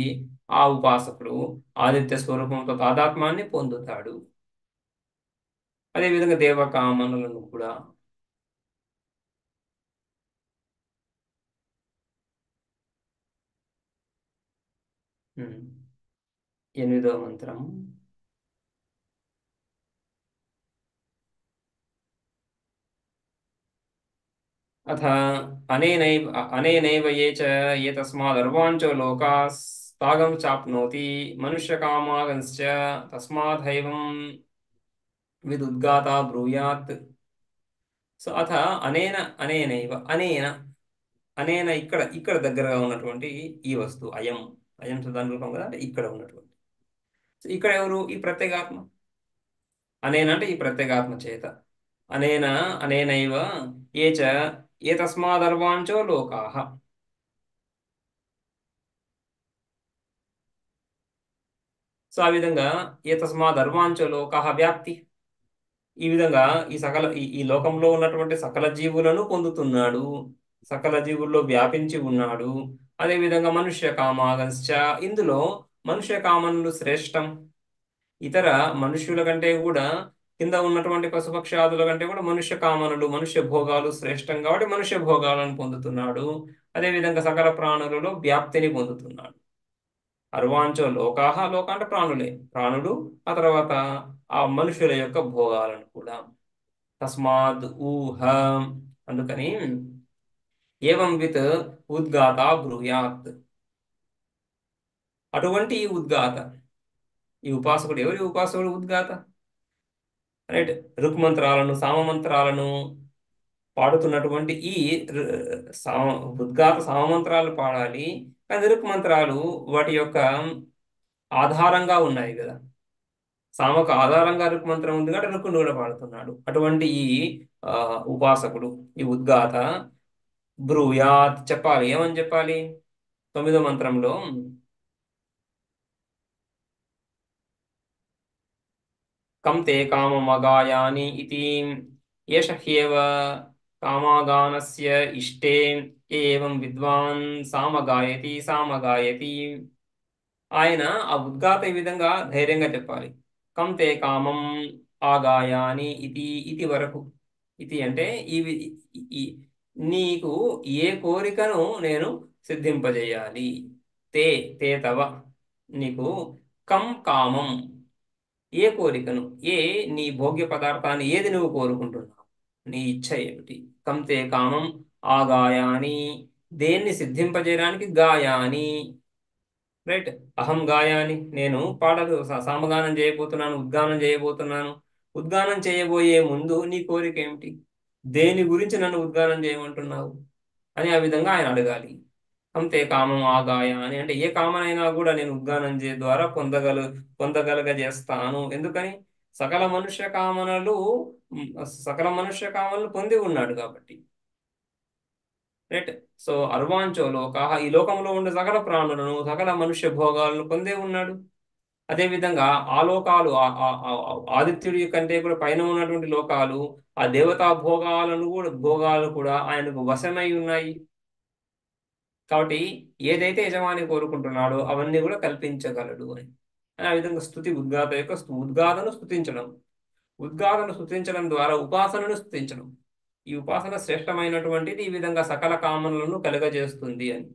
ఆ ఉపాసకుడు ఆదిత్య స్వరూపంతో తాదాత్మ్యాన్ని పొందుతాడు. అదేవిధంగా దేవకామనలను కూడా. ఉమ్. 8వ మంత్రం. అథ అనేనైవ ఏ తస్మాదర్వాంచో లోకాస్తాగం చాప్నోతి మనుష్యకామాగంశ్చ తస్మాదైవం విదుద్గాత బ్రూయాత్. సో అథ అనేన అనేనైవ అనేన అనేన ఇక్కడ ఇక్కడ దగ్గరగా ఉన్నటువంటి ఈ వస్తువు అయం, అయం దాని రూపం కదా, అంటే ఇక్కడ ఉన్నటువంటి. సో ఇక్కడ ఎవరు? ఈ ప్రత్యేగాత్మ. అనేన అంటే ఈ ప్రత్యేగాత్మ చేత. అనేన అనేనైవ ఏ చ ఏ తస్మాదర్వాంచో లోకాః. సో ఆ విధంగా ఏ తస్మాదర్వాంచో లోకాః వ్యాప్తి. ఈ విధంగా ఈ లోకంలో ఉన్నటువంటి సకల జీవులను పొందుతున్నాడు, సకల జీవుల్లో వ్యాపించి ఉన్నాడు. అదేవిధంగా మనుష్య కామాగంశ్చ, ఇందులో మనుష్య కామనులు శ్రేష్టం. ఇతర మనుష్యుల కంటే కూడా, కింద ఉన్నటువంటి పశుపక్షాదుల కంటే కూడా మనుష్య కామనులు, మనుష్య భోగాలు శ్రేష్టం కాబట్టి మనుష్య భోగాలను పొందుతున్నాడు. అదేవిధంగా సకల ప్రాణులలో వ్యాప్తిని పొందుతున్నాడు. అర్వాంచో లోకాహ, లోక అంటే ప్రాణులే, ప్రాణుడు, ఆ తర్వాత ఆ మనుషుల యొక్క భోగాలను కూడా. తస్మాద్ ఊహ, అందుకని ఏవం విత్ ఉద్గాత బ్రూయాత్. అటువంటి ఈ ఉద్గాత, ఈ ఉపాసకుడు ఎవరి ఉపాసకుడు? ఉద్గాత. రైట్. ఋక్మంత్రాలను సామమంత్రాలను పాడుతున్నటువంటి ఈ సామ ఉద్గాత సామమంత్రాలు పాడాలి, కానీ ఋక్మంత్రాలు వాటి యొక్క ఆధారంగా ఉన్నాయి కదా. సామకు ఆధారంగా ఋక్మంత్రం ఉంది కాబట్టి ఋక్కును కూడా పాడుతున్నాడు. అటువంటి ఈ ఆ, ఉపాసకుడు, ఈ ఉద్గాత బ్రూయాత్ చెప్పాలి. ఏమని చెప్పాలి? 9వ మంత్రంలో కం తే కామమగాయాని ఇతి ఏష హ్యేవ కామాగానస్య ఇష్టే ఏవం విద్వాన్ సామగాయతి సామగాయతి. ఆయన ఆ ఉద్గాత ఈ విధంగా ధైర్యంగా చెప్పాలి. కం తే కామం ఆగాయాని ఇది, ఇది వరకు. ఇది అంటే ఈ నీకు ఏ కోరికను నేను సిద్ధింపజేయాలి. తే తే తవ, నీకు కం కామం, ఏ కోరికను, నీ భోగ్య పదార్థాన్ని ఏది నువ్వు కోరుకుంటున్నావు, నీ ఇచ్ఛ ఏమిటి? కం తే కామం ఆగాయాని, దేన్ని సిద్ధింపజేయడానికి, గాయాని, రైట్. అహం గాయాని, నేను పాటలు సామగానం చేయబోతున్నాను, ఉద్గానం చేయబోతున్నాను. ఉద్గానం చేయబోయే ముందు నీ కోరిక ఏమిటి? దేని గురించి నన్ను ఉద్గానం చేయమంటున్నావు అని ఆ విధంగా ఆయన అడగాలి. అంతే కామం ఆగాయ అని అంటే ఏ కామనైనా కూడా నేను ఉద్గానం ద్వారా పొందగలగ చేస్తాను. ఎందుకని? సకల మనుష్య కామనలు ఉమ్, సకల మనుష్య కామనలు పొంది ఉన్నాడు కాబట్టి. రైట్. సో అర్వాంచో లోకాః, ఈ లోకంలో ఉండే సకల ప్రాణులను, సకల మనుష్య భోగాలను పొందే ఉన్నాడు. అదేవిధంగా ఆ లోకాలు ఆదిత్యుడి కంటే కూడా పైన ఉన్నటువంటి లోకాలు, ఆ దేవతా భోగాలు కూడా ఆయనకు వశమై ఉన్నాయి. కాబట్టి ఏదైతే యజమాని కోరుకుంటున్నాడో అవన్నీ కూడా కల్పించగలడు అని. ఆ విధంగా స్తుతి ఉద్గాత యొక్క ఉద్గాతను స్తుతించడం, ఉద్గాతను స్తుతించడం ద్వారా ఉపాసనను స్తుతించడం. ఈ ఉపాసన శ్రేష్టమైనటువంటిది, ఈ విధంగా సకల కామనలను కలుగజేస్తుంది అని.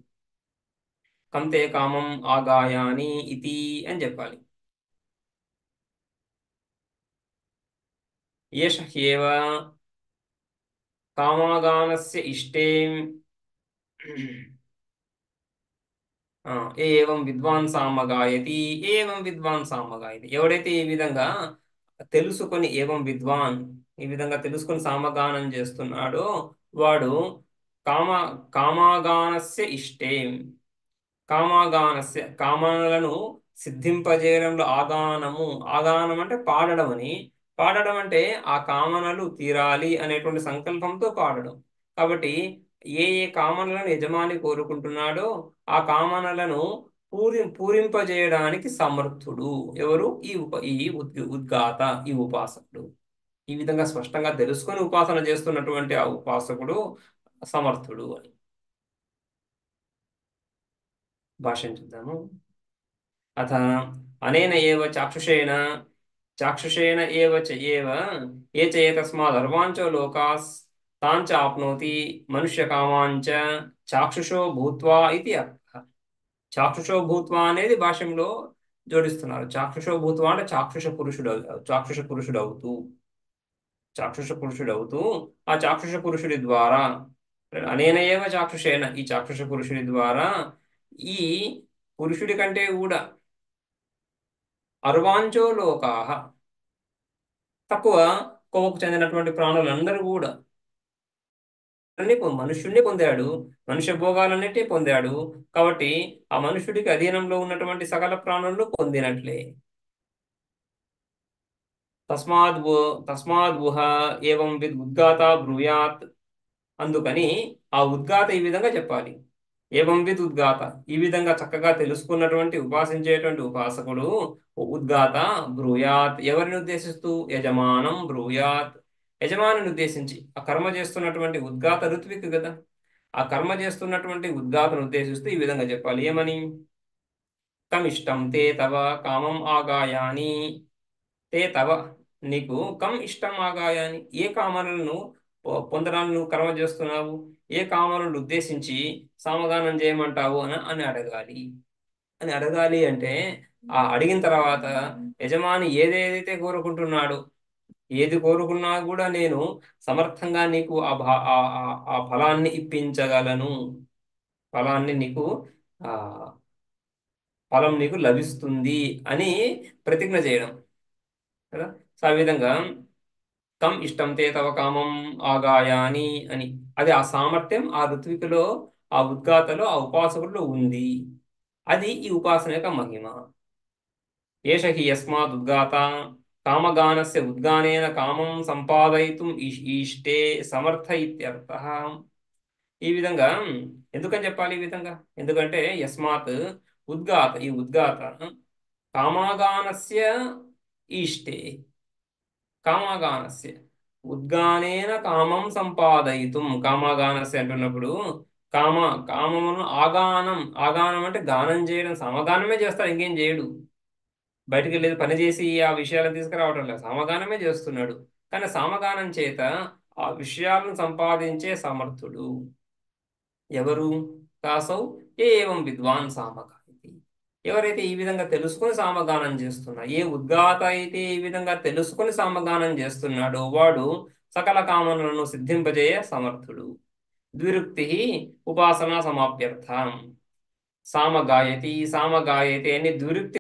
కంతే కామం ఆగాయాని ఇతి అని చెప్పాలి. ఏష హ్యేవ కామాగానస్య ఇష్టే ఆ, ఏవం విద్వాన్ సామగాయతి, ఏవం విద్వాన్ సామగాయతి. ఎవడైతే ఈ విధంగా తెలుసుకొని ఏవం విద్వాన్, ఈ విధంగా తెలుసుకొని సామగానం చేస్తున్నాడో వాడు కామ కామాగానస్య ఇష్టే, కామాగానస్య కామాలను సిద్ధింపజేయడంలో ఆగానము, ఆగానం అంటే పాడడం అని, పాడడం అంటే ఆ కామనలు తీరాలి అనేటువంటి సంకల్పంతో పాడడం. కాబట్టి ఏ ఏ కామనలను యజమాని కోరుకుంటున్నాడో ఆ కామనలను పూరింపజేయడానికి సమర్థుడు ఎవరు? ఉద్గాత, ఈ ఉపాసకుడు. ఈ విధంగా స్పష్టంగా తెలుసుకొని ఉపాసన చేస్తున్నటువంటి ఆ ఉపాసకుడు సమర్థుడు అని. భాష్యం చూద్దాము. అథ అనేన ఏవ చాక్షుషేణ, చాక్షుషేణ ఏవ చ ఏవ ఏ చ ఏతస్మాదర్వాంచో లోకాస్ తాంచ ఆప్నోతి మనుష్యకామాంచ చాక్షుషో భూత్వా ఇది అర్థ. చాక్షుషో భూత్వా అనేది భాష్యంలో జోడిస్తున్నారు. చాక్షుషో భూత్వా అంటే చాక్షుష పురుషుడు అవుతూ, చాక్షుష పురుషుడు అవుతూ ఆ చాక్షుష పురుషుడి ద్వారా, అనేన ఏవ చాక్షుషేణ, ఈ చాక్షుష పురుషుడి ద్వారా ఈ పురుషుడి కంటే కూడా అర్వాంచో లోకాహ, తక్కువ కొవ్వుకు చెందినటువంటి ప్రాణులందరూ కూడా మనుష్యుణ్ణి పొందాడు, మనుష్య భోగాలన్నిటినీ పొందాడు. కాబట్టి ఆ మనుష్యుడికి అధీనంలో ఉన్నటువంటి సకల ప్రాణులను పొందినట్లే. తస్మాద్ తస్మాద్ గుహ ఏవం విద్ ఉద్గాత బ్రూయాత్. అందుకని ఆ ఉద్గాత ఈ విధంగా చెప్పాలి. ఏవం విద్ ఉద్గాత, ఈ విధంగా చక్కగా తెలుసుకున్నటువంటి ఉపాసించేటువంటి ఉపాసకుడు ఉద్గాత బ్రూయాత్, ఎవరిని ఉద్దేశిస్తూ? యజమానం బ్రూయాత్, యజమానిని ఉద్దేశించి. ఆ కర్మ చేస్తున్నటువంటి ఉద్గాత ఋత్విక్ కదా, ఆ కర్మ చేస్తున్నటువంటి ఉద్గాతను ఉద్దేశిస్తూ ఈ విధంగా చెప్పాలి. ఏమని? కమిష్టం తే తవ కామం ఆగాయాని, తే తవ, నీకు కం ఇష్టం ఆగాయాని, ఏ కామనలను పొందడానికి నువ్వు కర్మ చేస్తున్నావు, ఏ కామనలను ఉద్దేశించి సామగానం చేయమంటావు అని అని అడగాలి. అని అడగాలి అంటే ఆ అడిగిన తర్వాత యజమాని ఏదేదైతే కోరుకుంటున్నాడో, ఏది కోరుకున్నా కూడా నేను సమర్థంగా నీకు ఆ ఫలాన్ని ఇప్పించగలను, ఫలాన్ని నీకు ఆ ఫలం నీకు లభిస్తుంది అని ప్రతిజ్ఞ చేయడం కదా. సో ఆ విధంగా కం ఇష్టం తే తవ కామం ఆగాయాని అని, అది ఆ సామర్థ్యం ఆ ఋత్వికులో, ఆ ఉద్గాతలో, ఆ ఉపాసకుడిలో ఉంది. అది ఈ ఉపాసన యొక్క మహిమ. ఏష హి యస్మాత్ ఉద్గాత కామగానస్య ఉద్గానేన కామం సంపాదయితుం ఈష్టే సమర్థ ఇత్యర్థః. ఈ విధంగా ఎందుకని చెప్పాలి ఈ విధంగా? ఎందుకంటే యస్మాత్ ఉద్గాత, ఈ ఉద్గాత కామాగానస్య ఈష్టే, కామాగానస్య ఉద్గానేన కామం సంపాదయితుం, కామాగానస్య అంటున్నప్పుడు కామ కామమును ఆగానం, ఆగానం అంటే గానం చేయడం, సమగానమే చేస్తాడు, ఇంకేం చేయడు. బయటికి వెళ్ళేది పని చేసి ఆ విషయాలను తీసుకురావడం లేదు, సామగానమే చేస్తున్నాడు. కానీ సామగానం చేత ఆ విషయాలను సంపాదించే సమర్థుడు ఎవరు? కాసౌ ఏవం విద్వాన్ సామగాయతి. ఎవరైతే ఈ విధంగా తెలుసుకొని సామగానం చేస్తున్నా, ఏ ఉద్గాత అయితే ఈ విధంగా తెలుసుకొని సామగానం చేస్తున్నాడో వాడు సకల కామనలను సిద్ధింపజేయ సమర్థుడు. ద్విరుక్తి ఉపాసనా సమాప్త్యర్థం. సామగాయతి, సామగాయతి అని ద్విరుక్తి